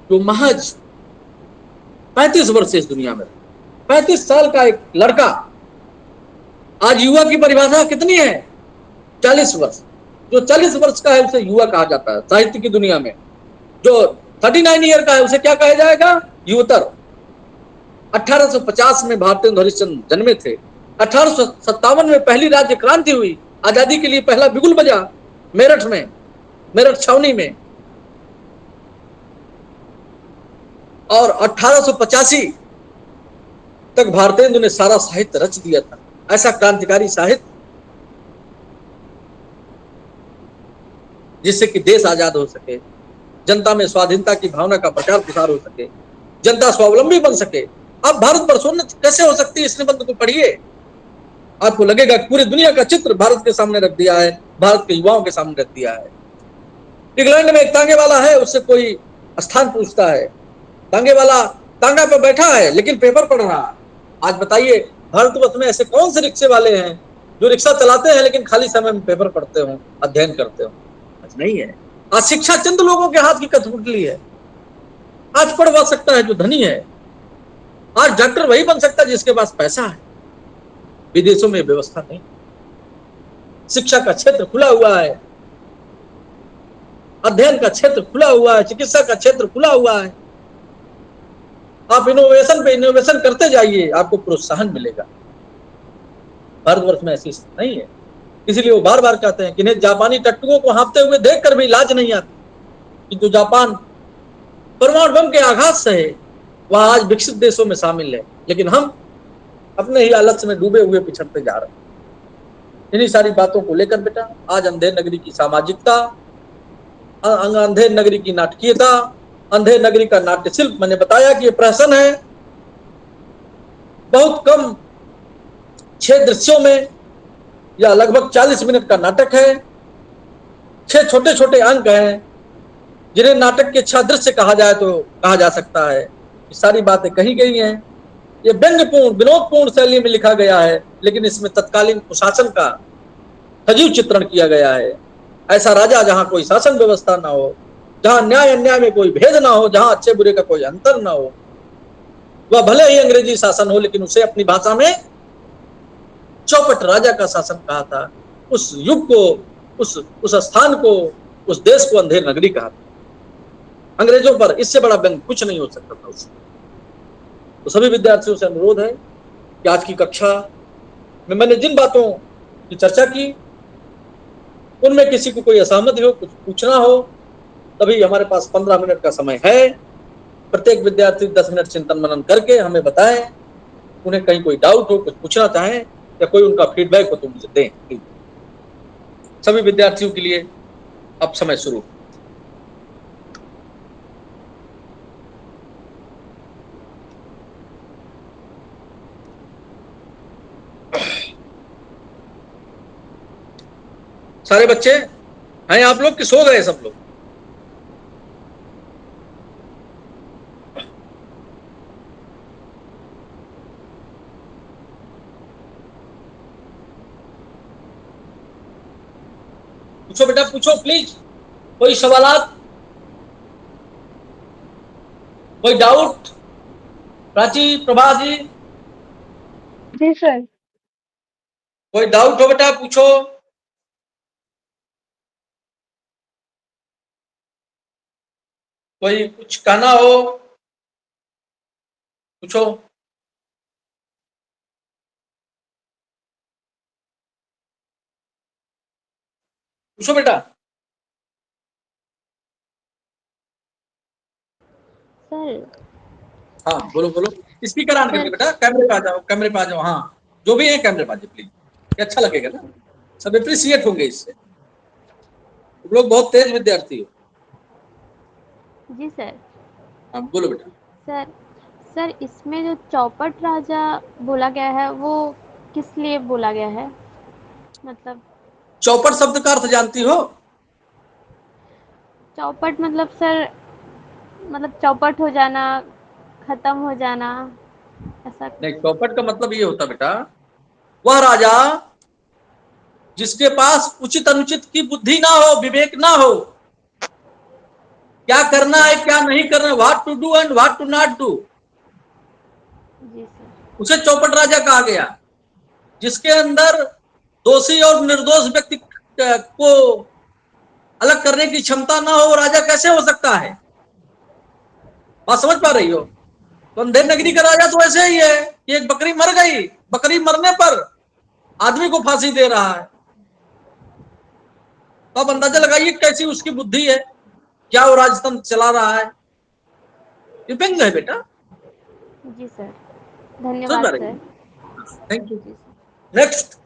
जो महज 35 वर्ष से इस दुनिया में, 35 साल का एक लड़का, आज युवा की परिभाषा कितनी है? 40 वर्ष। जो 40 वर्ष का है उसे युवा कहा जाता है साहित्य की दुनिया में। जो 39 ईयर का है उसे क्या कहा जाएगा? युवतर। 1850 में भारतेंदु हरिश्चंद्र जन्मे थे। 1857 में पहली राज्य क्रांति हुई, आजादी के लिए पहला बिगुल बजा मेरठ में, मेरठ छावनी में, और 1885 तक भारतेंदु ने सारा साहित्य रच दिया था। ऐसा क्रांतिकारी साहित्य जिससे कि देश आजाद हो सके, जनता में स्वाधीनता की भावना का प्रचार प्रसार हो सके, जनता स्वावलंबी बन सके। अब भारत पर सोन्नत कैसे हो सकती है? इस निबंध को पढ़िए, आपको लगेगा कि पूरी दुनिया का चित्र भारत के सामने रख दिया है, भारत के युवाओं के सामने रख दिया है। इंग्लैंड में एक तांगे वाला है, उससे कोई स्थान पूछता है, तांगे वाला तांगा पर बैठा है लेकिन पेपर पढ़ रहा है। आज बताइए भारतवर्ष में ऐसे कौन से रिक्शे वाले हैं जो रिक्शा चलाते हैं लेकिन खाली समय में पेपर पढ़ते हो, अध्ययन करते हो? आज नहीं है। आज शिक्षा चंद लोगों के हाथ की कठपुतली है। आज पढ़वा सकता है जो धनी है, आज डॉक्टर वही बन सकता है जिसके पास पैसा है। विदेशों में व्यवस्था नहीं, शिक्षा का क्षेत्र खुला हुआ है, अध्ययन का क्षेत्र खुला हुआ है, चिकित्सा का क्षेत्र खुला हुआ है। आप इनोवेशन पे इनोवेशन करते जाइए, आपको प्रोत्साहन मिलेगा। भारतवर्ष में ऐसी स्थिति नहीं है, इसलिए वो बार बार कहते हैं कि इन्हें जापानी टट्टुओं को हाँफते हुए देखकर भी लाज नहीं आती, किंतु जापान परमाणु बम के आघात से है, वह आज विकसित देशों में शामिल है, लेकिन हम अपने ही आलस्य में डूबे हुए पिछड़ते जा रहे हैं। इन्हीं सारी बातों को लेकर बेटा आज अंधेर नगरी की सामाजिकता, अंधेर नगरी की नाटकीयता, अंधेर नगरी का नाट्य शिल्प, मैंने बताया कि ये प्रहसन है। बहुत कम 6 दृश्यों में या लगभग 40 मिनट का नाटक है। 6 छोटे छोटे अंक हैं जिन्हें नाटक के 6 दृश्य कहा जाए तो कहा जा सकता है। ये सारी बातें कही गई हैं। ये व्यंग्यपूर्ण विनोदपूर्ण शैली में लिखा गया है, लेकिन इसमें तत्कालीन कुशासन का सजीव चित्रण किया गया है। ऐसा राजा जहां कोई शासन व्यवस्था ना हो, जहां न्याय अन्याय में कोई भेद ना हो, जहां अच्छे बुरे का कोई अंतर ना हो, वह भले ही अंग्रेजी शासन हो लेकिन उसे अपनी भाषा में चौपट राजा का शासन कहा था। उस युग को, उस स्थान को, उस देश को अंधेर नगरी कहा था। अंग्रेजों पर इससे बड़ा व्यंग कुछ नहीं हो सकता था उससे। तो सभी विद्यार्थियों से अनुरोध है कि आज की कक्षा में मैंने जिन बातों की चर्चा की उनमें किसी को कोई असहमति हो, कुछ पूछना हो, तभी हमारे पास 15 मिनट का समय है। प्रत्येक विद्यार्थी 10 मिनट चिंतन मनन करके हमें बताएं, उन्हें कहीं कोई डाउट हो, कुछ पूछना चाहें या कोई उनका फीडबैक हो तो मुझे दें। सभी विद्यार्थियों के लिए अब समय शुरू। सारे बच्चे हैं आप लोग कि सो गए सब लोग? पूछो बेटा, पूछो प्लीज, कोई सवालात, कोई डाउट? प्राची, प्रभा जी, जी सर। कोई डाउट हो बेटा पूछो। कोई कुछ कहना हो पूछो। पूछो बेटा। सर हाँ बोलो बोलो। स्पीकर ऑन करके सर बेटा, कैमरे पे आ जाओ, कैमरे पे आ जाओ। हाँ, जो भी है कैमरे पे आ जाओ प्लीज, ये अच्छा लगेगा ना, सब अप्रिसिएट होंगे इससे। तुम लोग बहुत तेज विद्यार्थी हो। जी सर। हाँ बोलो बेटा। सर सर इसमें जो चौपट राजा बोला गया है वो किस लिए बोला गया है? मतलब चौपट शब्द का अर्थ जानती हो? चौपट मतलब सर, मतलब चौपट हो जाना, खत्म हो जाना, ऐसा नहीं, कुछ। चौपट का मतलब ये होता बेटा, वह राजा जिसके पास उचित अनुचित की बुद्धि ना हो, विवेक ना हो, क्या जी करना सर। है क्या नहीं करना, what to do and what to not do, जी सर। उसे चौपट राजा कहा गया। जिसके अंदर दोषी और निर्दोष व्यक्ति को अलग करने की क्षमता ना हो, राजा कैसे हो सकता है? बात समझ पा रही हो? तो अंधेर जी नगरी सर। का राजा तो ऐसे ही है कि एक बकरी मर गई, बकरी मरने पर आदमी को फांसी दे रहा है। तो अब जी अंदाजा सर। लगाइए कैसी उसकी बुद्धि है, क्या वो राजतंत्र चला रहा है। ये व्यंग है बेटा, जी सर। समझ पा धन्यवाद रही सर। हो? Thank you. जी सर। नेक्स्ट।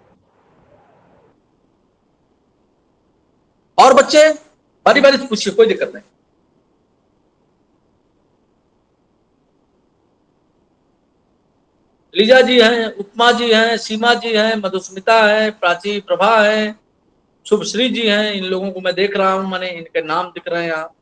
और बच्चे बारी बारी से पूछिए, कोई दिक्कत नहीं। लीजा जी हैं, उपमा जी हैं, सीमा जी हैं, मधुस्मिता है, प्राची, प्रभा है, शुभश्री जी हैं। इन लोगों को मैं देख रहा हूं, मैंने इनके नाम दिख रहे हैं यहाँ।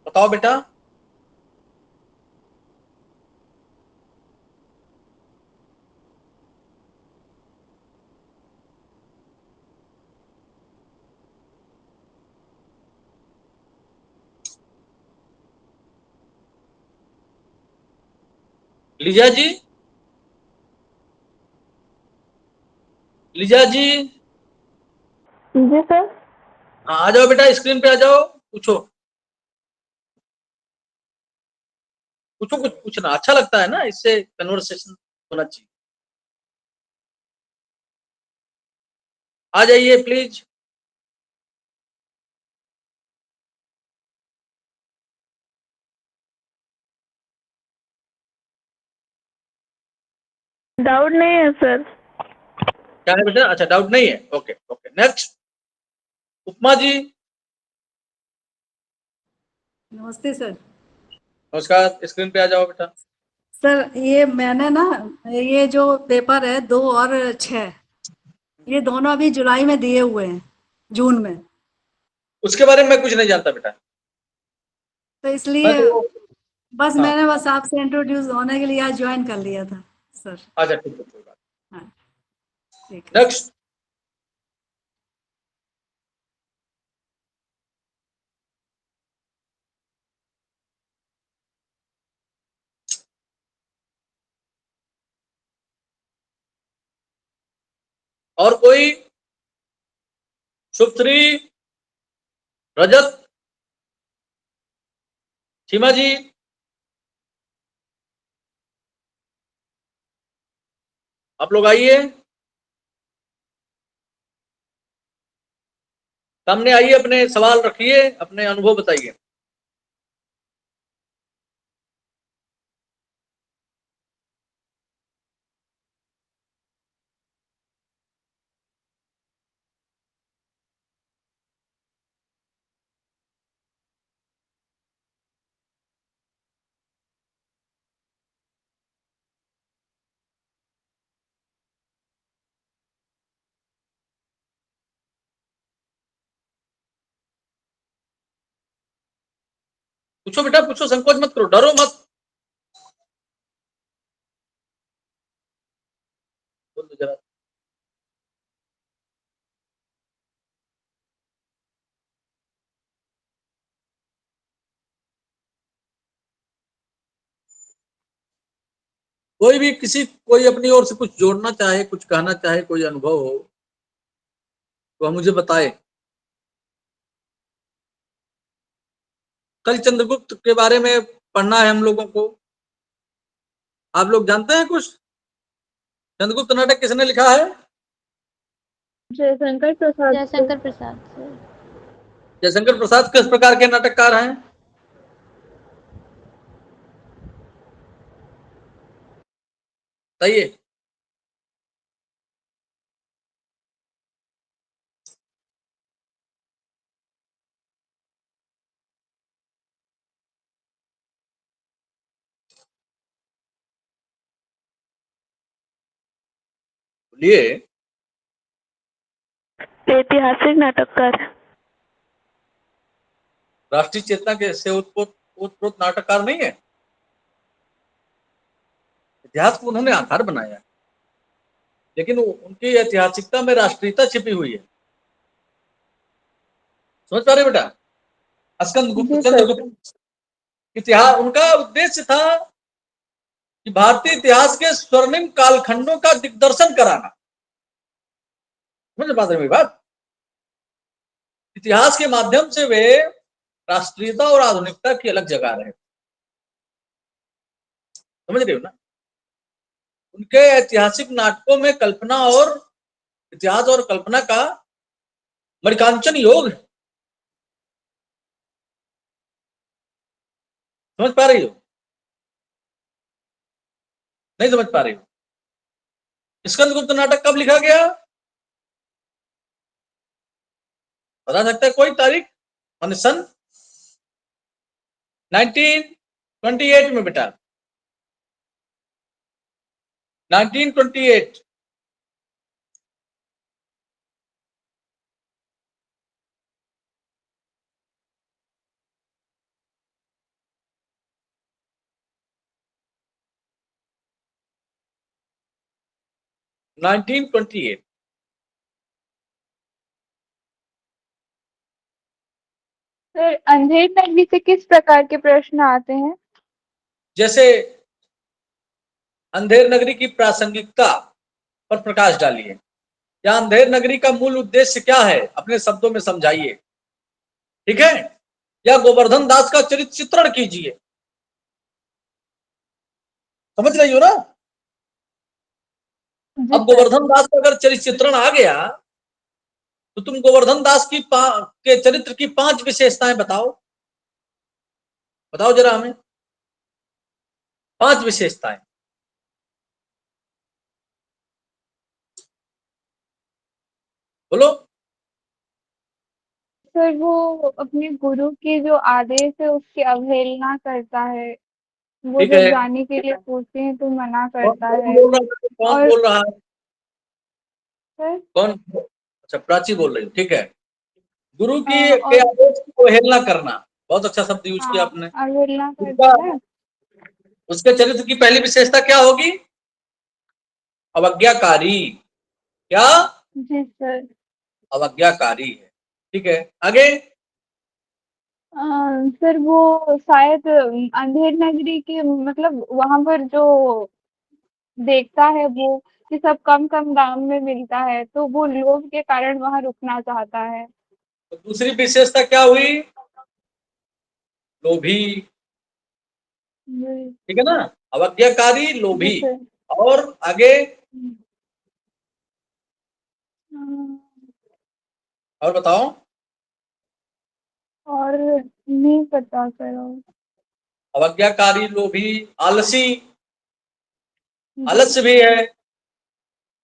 बताओ बेटा। लीजा जी, लीजा जी, जी सर। हाँ आ जाओ बेटा, स्क्रीन पे आ जाओ, पूछो। पूछो, कुछ पूछना अच्छा लगता है ना, इससे कन्वर्सेशन होना चाहिए। आ जाइए प्लीज। डाउट नहीं है सर। क्या है बेटा? अच्छा, डाउट नहीं है, ओके ओके। नेक्स्ट। उपमा जी, नमस्ते सर। नमस्कार, स्क्रीन पे आ जाओ बेटा। सर ये मैंने ना, ये जो पेपर है 2 और 6, ये दोनों अभी जुलाई में दिए हुए हैं, जून में। उसके बारे में मैं कुछ नहीं जानता बेटा। तो मैं इसलिए तो बस हाँ, मैंने बस आपसे इंट्रोड्यूस होने के लिए आज ज्वाइन कर लिया था सर। अच्छा ठीक है, कोई बात। हाँ, ठीक है सर। नेक्स्ट। और कोई? शुभश्री, रजत, सीमा जी, आप लोग आइए, सामने आइए, अपने सवाल रखिए, अपने अनुभव बताइए। पूछो बेटा, पूछो, संकोच मत करो, डरो मत। बोल दो जरा। कोई भी कोई अपनी ओर से कुछ जोड़ना चाहे, कुछ कहना चाहे, कोई अनुभव हो तो मुझे बताए। कल चंद्रगुप्त के बारे में पढ़ना है हम लोगों को। आप लोग जानते हैं कुछ? चंद्रगुप्त नाटक किसने लिखा है? जयशंकर प्रसाद सर। जयशंकर प्रसाद सर। जयशंकर प्रसाद किस प्रकार के नाटककार हैं? बताइए। बोलिए। ऐतिहासिक नाटककार। राष्ट्रीय चेतना के से ओतप्रोत नाटककार नहीं है। इतिहास को उन्होंने आधार बनाया, लेकिन उनकी ऐतिहासिकता में राष्ट्रीयता छिपी हुई है। समझ पा रहे बेटा? स्कंदगुप्त, चंद्रगुप्त, इतिहास उनका उद्देश्य था कि भारतीय इतिहास के स्वर्णिम कालखंडों का दिग्दर्शन कराना। समझ पा रहे मेरी बात? इतिहास के माध्यम से वे राष्ट्रीयता और आधुनिकता की अलग जगह रहे। समझ रहे हो ना? उनके ऐतिहासिक नाटकों में कल्पना और इतिहास और कल्पना का मणिकांचन योग। समझ पा रही हो? नहीं समझ पा रही हो? स्कंदगुप्त नाटक कब लिखा गया? बता सकता है कोई तारीख? मान सन 1928 में बेटा, 1928। सर अंधेर नगरी से किस प्रकार के प्रश्न आते हैं? जैसे अंधेर नगरी की प्रासंगिकता पर प्रकाश डालिए, या अंधेर नगरी का मूल उद्देश्य क्या है, अपने शब्दों में समझाइए। ठीक है? या गोवर्धन दास का चरित्र चित्रण कीजिए। समझ रही हो ना? जी अब सर। गोवर्धन दास का अगर चरित्र चित्रण आ गया तो तुम गोवर्धन दास के चरित्र की 5 विशेषताएं बताओ। बताओ जरा हमें 5 विशेषताएं। बोलो। सर वो अपने गुरु के जो आदेश है उसकी अवहेलना करता है। वो ठीक जब है। जाने के लिए पूछते हैं तो मना कौन करता कौन है। बोल रहा है? कौन और बोल रहा है? सर कौन? अच्छा, प्राची बोल रही है। ठीक है। गुरु की के और आदेश की अवहेलना करना, बहुत अच्छा शब्द यूज किया हाँ आपने। अवहेलना उसका करता है। उसके चरित्र की पहली विशेषता क्या होगी? अवज्ञाकारी। क्या? जी सर। अवज्ञाकारी है। ठीक है, आगे। सर वो शायद अंधेर नगरी के मतलब वहां पर जो देखता है वो कि सब कम कम दाम में मिलता है तो वो लोभ के कारण वहां रुकना चाहता है। तो दूसरी विशेषता क्या हुई? लोभी। जी ठीक है ना? अवज्ञाकारी, जी लोभी। सर। और आगे? अम, और बताओ। और नहीं पता सर और। अवज्ञाकारी, लोभी, आलसी। जी आलस्य भी है।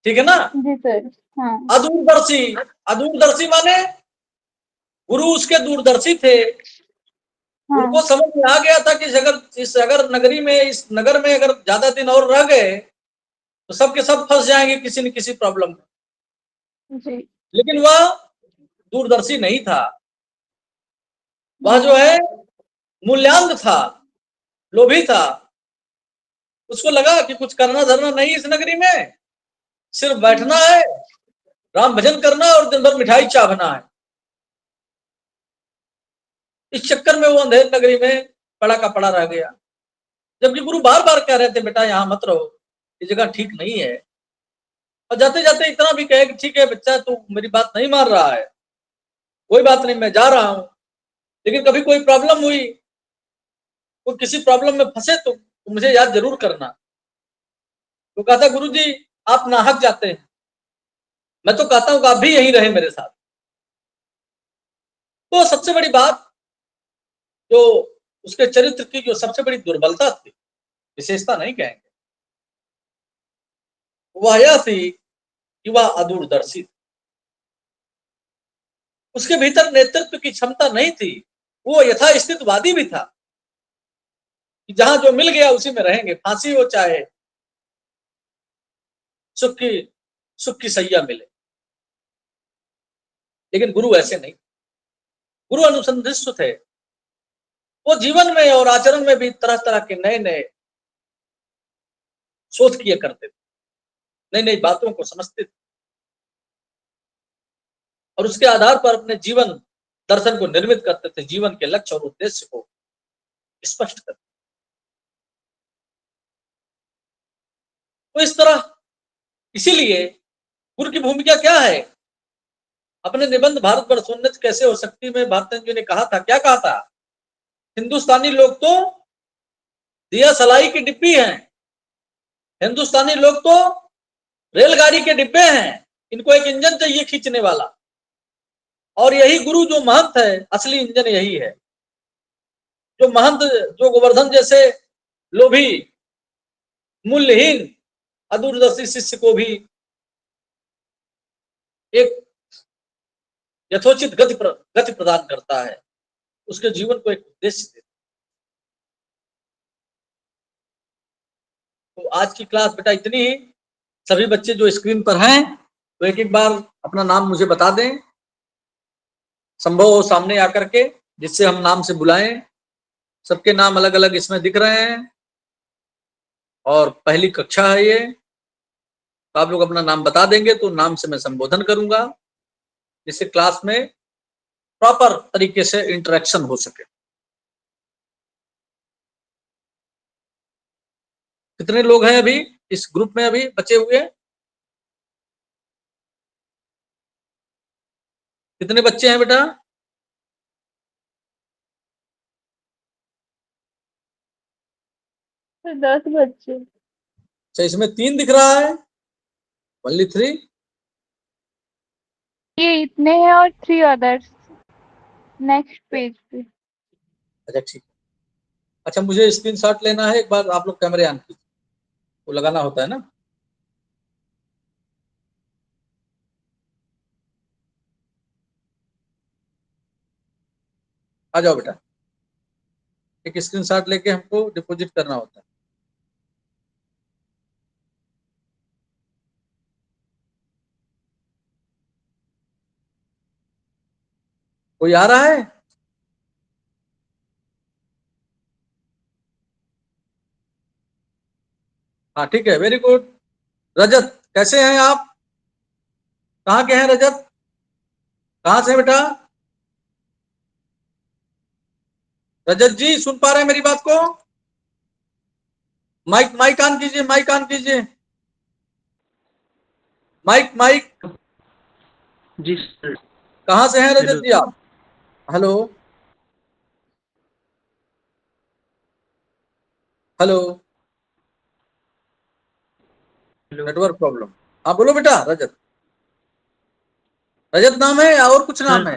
ठीक है ना? जी सर। हाँ अदूरदर्शी। अदूरदर्शी माने गुरु उसके दूरदर्शी थे। उनको हाँ समझ में आ गया था कि अगर नगरी में, इस नगर में अगर ज्यादा दिन और रह गए तो सब के सब फंस जाएंगे किसी न किसी प्रॉब्लम में। जी। लेकिन वह दूरदर्शी नहीं था। वह जो हाँ है मूल्यांध था, लोभी था। उसको लगा कि कुछ करना धरना नहीं इस नगरी में, सिर्फ बैठना है, राम भजन करना है और दिन भर मिठाई चावना है। इस चक्कर में वो अंधेर नगरी में पड़ा का पड़ा रह गया। जबकि गुरु बार बार कह रहे थे बेटा यहाँ मत रहो, ये जगह ठीक नहीं है। और जाते जाते इतना भी कहे कि ठीक है बच्चा तू मेरी बात नहीं मान रहा है, कोई बात नहीं मैं जा रहा हूं, लेकिन कभी कोई प्रॉब्लम हुई, कोई किसी प्रॉब्लम में फंसे तो मुझे याद जरूर करना। तो कहता गुरु जी आप नाहक जाते हैं, मैं तो कहता हूं कि आप भी यहीं रहे मेरे साथ। तो सबसे बड़ी बात जो उसके चरित्र की जो सबसे बड़ी दुर्बलता थी, विशेषता नहीं कहेंगे, वह यह थी कि वह अदूरदर्शी। उसके भीतर नेतृत्व की क्षमता नहीं थी। वो यथास्थितवादी भी था कि जहां जो मिल गया उसी में रहेंगे, फांसी हो चाहे सुख की सैया मिले। लेकिन गुरु ऐसे नहीं, गुरु अनुसंधित्सु थे। वो जीवन में और आचरण में भी तरह तरह के नए नए शोध किए करते थे, नई नई बातों को समझते थे और उसके आधार पर अपने जीवन दर्शन को निर्मित करते थे, जीवन के लक्ष्य और उद्देश्य को स्पष्ट करते। तो इस तरह इसीलिए गुरु की भूमिका क्या है? अपने निबंध भारतवर्षोन्नत कैसे हो सकती में भारतेंदु जी ने कहा था, क्या कहा था? हिंदुस्तानी लोग तो दिया सलाई की डिब्बी हैं, हिंदुस्तानी लोग तो रेलगाड़ी के डिब्बे हैं, इनको एक इंजन चाहिए खींचने वाला। और यही गुरु जो महंत है, असली इंजन यही है। जो महंत, जो गोवर्धन जैसे लोभी मूल्यहीन अदूरदर्शी शिष्य को भी एक यथोचित गति प्रदान करता है, उसके जीवन को एक उद्देश्य देता है। तो आज की क्लास बेटा इतनी ही। सभी बच्चे जो स्क्रीन पर हैं तो एक एक बार अपना नाम मुझे बता दें, संभव हो सामने आकर के, जिससे हम नाम से बुलाएं। सबके नाम अलग अलग इसमें दिख रहे हैं और पहली कक्षा है ये, तो आप लोग अपना नाम बता देंगे तो नाम से मैं संबोधन करूंगा, जिससे क्लास में प्रॉपर तरीके से इंटरेक्शन हो सके। कितने लोग हैं अभी इस ग्रुप में अभी बचे हुए? कितने बच्चे हैं बेटा? तो 10 बच्चे। अच्छा, इसमें 3 दिख रहा है, ओनली 3। ये इतने हैं और 3 अदर्स नेक्स्ट पेज पे। अच्छा ठीक है। अच्छा मुझे स्क्रीनशॉट लेना है, एक बार आप लोग कैमरे ऑन कीजिए, वो लगाना होता है ना। आ जाओ बेटा, एक स्क्रीनशॉट लेके हमको डिपॉजिट करना होता है। कोई आ रहा है? हाँ ठीक है, वेरी गुड। रजत कैसे हैं आप? कहाँ के हैं रजत? कहाँ से बेटा? रजत जी सुन पा रहे हैं मेरी बात को? माइक माइक ऑन कीजिए, माइक ऑन कीजिए, माइक माइक। जी सर। कहाँ से हैं रजत हेलो जी आप? Hello hello, hello network problem. हाँ बोलो बेटा रजत। रजत नाम है या और कुछ सर। नाम है?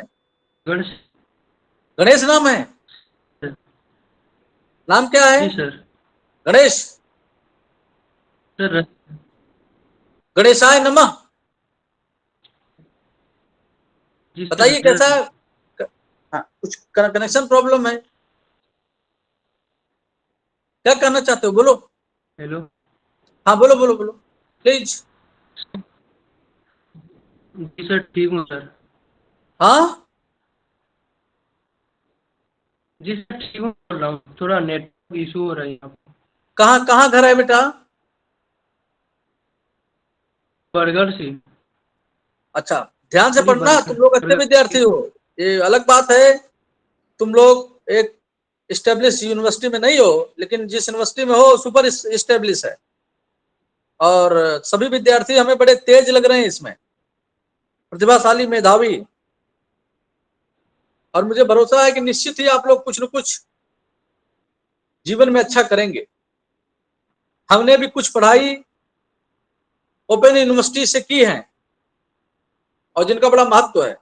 गणेश गणेश नाम है? सर। नाम क्या है? जी सर। गणेश। सर गणेशाय नमः। जी बताइए सर। कैसा? हाँ, कुछ कनेक्शन प्रॉब्लम है? क्या कहना चाहते हो बोलो। हेलो। हाँ बोलो बोलो बोलो प्लीज। जी सर ठीक हूँ सर। हाँ जी सर ठीक हूँ, बोल रहा हूँ, थोड़ा नेटवर्क इशू हो रहा है यहाँ पे। कहाँ कहाँ घर है बेटा? बरगढ़ से। अच्छा, ध्यान से जी पढ़ना, तुम लोग अच्छे बरगढ़। विद्यार्थी हो। ये अलग बात है, तुम लोग एक स्टेब्लिश यूनिवर्सिटी में नहीं हो, लेकिन जिस यूनिवर्सिटी में हो सुपर स्टेब्लिश है, और सभी विद्यार्थी हमें बड़े तेज लग रहे हैं इसमें, प्रतिभाशाली, मेधावी, और मुझे भरोसा है कि निश्चित ही आप लोग कुछ न कुछ जीवन में अच्छा करेंगे। हमने भी कुछ पढ़ाई ओपन यूनिवर्सिटी से की है और जिनका बड़ा महत्व है।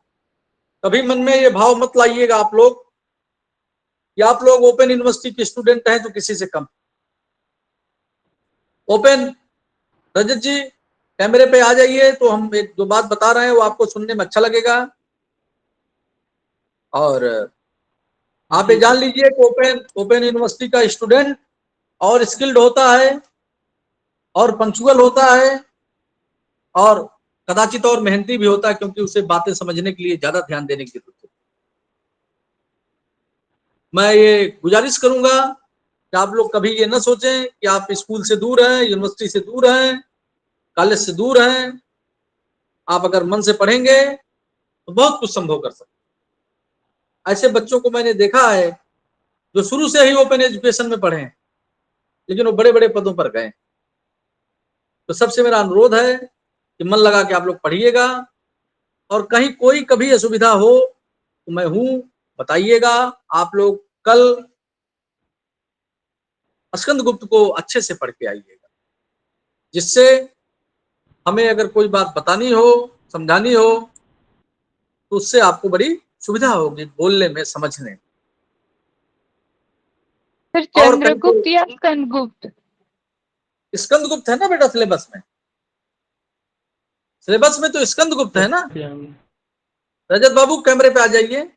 कभी मन में ये भाव मत लाइएगा आप लोग कि आप लोग ओपन यूनिवर्सिटी के स्टूडेंट हैं तो किसी से कम। ओपन, रजत जी कैमरे पे आ जाइए, तो हम एक दो बात बता रहे हैं, वो आपको सुनने में अच्छा लगेगा। और आप ये जी जान सर। लीजिए कि ओपन यूनिवर्सिटी का स्टूडेंट और स्किल्ड होता है, और पंक्चुअल होता है, और कदाचित और मेहनती भी होता है, क्योंकि उसे बातें समझने के लिए ज्यादा ध्यान देने की जरूरत है। मैं ये गुजारिश करूंगा कि आप लोग कभी ये ना सोचें कि आप स्कूल से दूर हैं, यूनिवर्सिटी से दूर हैं, कॉलेज से दूर हैं। आप अगर मन से पढ़ेंगे तो बहुत कुछ संभव कर सकते हैं। ऐसे बच्चों को मैंने देखा है जो शुरू से ही ओपन एजुकेशन में पढ़े हैं, लेकिन वो बड़े बड़े पदों पर गए। तो सबसे मेरा अनुरोध है कि मन लगा के आप लोग पढ़िएगा, और कहीं कोई कभी असुविधा हो तो मैं हूं, बताइएगा। आप लोग कल स्कंद गुप्त को अच्छे से पढ़ के आइएगा, जिससे हमें अगर कोई बात बतानी हो, समझानी हो, तो उससे आपको बड़ी सुविधा होगी बोलने में, समझने में। सर और कहीं चंद्रगुप्त या स्कंदगुप्त? स्कंद गुप्त है ना बेटा सिलेबस में? सिलेबस में तो स्कंद गुप्त है ना? रजत बाबू कैमरे पे आ जाइए।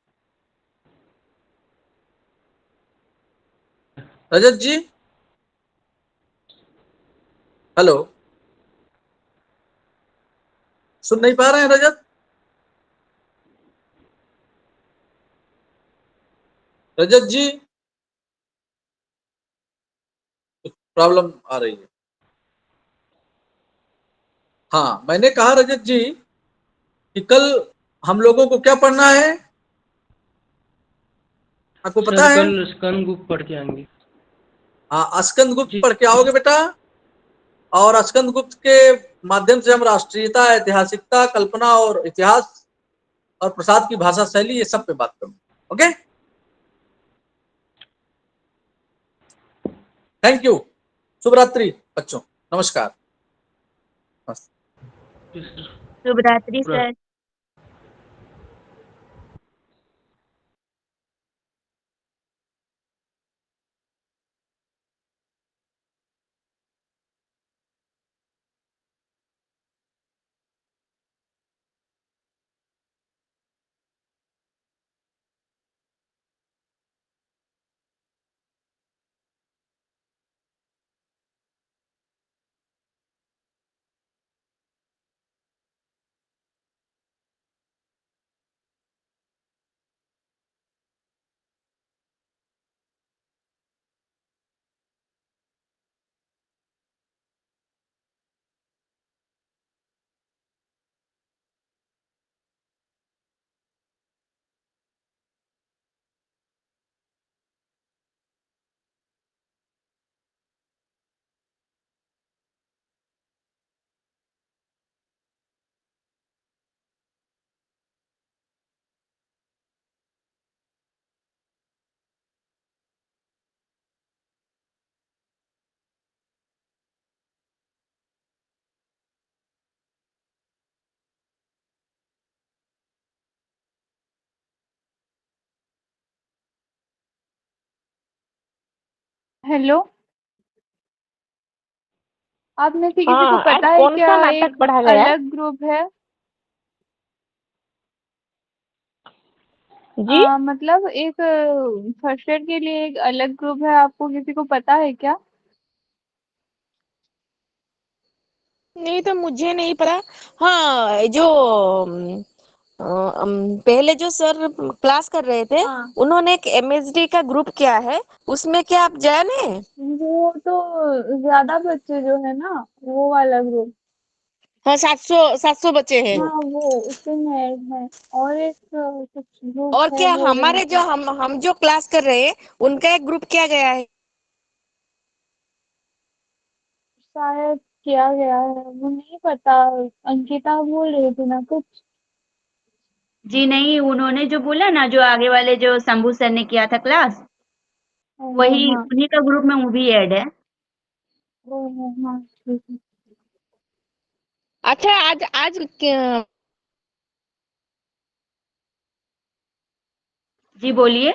रजत जी, हेलो, सुन नहीं पा रहे हैं रजत? रजत जी, प्रॉब्लम आ रही है। हाँ, मैंने कहा रजत जी कि कल हम लोगों को क्या पढ़ना है, आपको पता सर है? कल स्कंद गुप्त पढ़ के आएंगे। हाँ, स्कंद गुप्त जी पढ़ के आओगे बेटा, और स्कंद गुप्त के माध्यम से हम राष्ट्रीयता, ऐतिहासिकता, कल्पना और इतिहास, और प्रसाद की भाषा शैली, ये सब पे बात करूंगा। Okay, thank you. शुभ रात्रि बच्चों, नमस्कार। जी सर। शुभ रात्रि पूरा सर। हेलो, आप में से किसी को हाँ, आज पता है कौन सा क्या नाटक एक पढ़ा गया? अलग ग्रुप है? जी मतलब एक फर्स्ट ईयर के लिए एक अलग ग्रुप है, आपको किसी को पता है क्या? नहीं, तो मुझे नहीं पता। हाँ, जो पहले जो सर क्लास कर रहे थे, हाँ। उन्होंने एक एमएसडी का ग्रुप किया है, उसमें क्या आप जॉइन है? वो तो ज्यादा बच्चे जो है ना, वो वाला ग्रुप। हाँ, 700 बच्चे हैं। हाँ, वो उसी में ऐड है। और एक कुछ ग्रुप और है क्या बोल रहे हमारे थे। जो हम जो क्लास कर रहे हैं, उनका एक ग्रुप किया गया है। शायद किया गया है, वो नहीं पता। अंकिता बोल रही थी ना कुछ। जी नहीं, उन्होंने जो बोला ना, जो आगे वाले जो शंभू सर ने किया था क्लास, हाँ वही हाँ उन्हीं का ग्रुप में वो भी ऐड है। हाँ, ठीक है। अच्छा, आज आज जी बोलिए।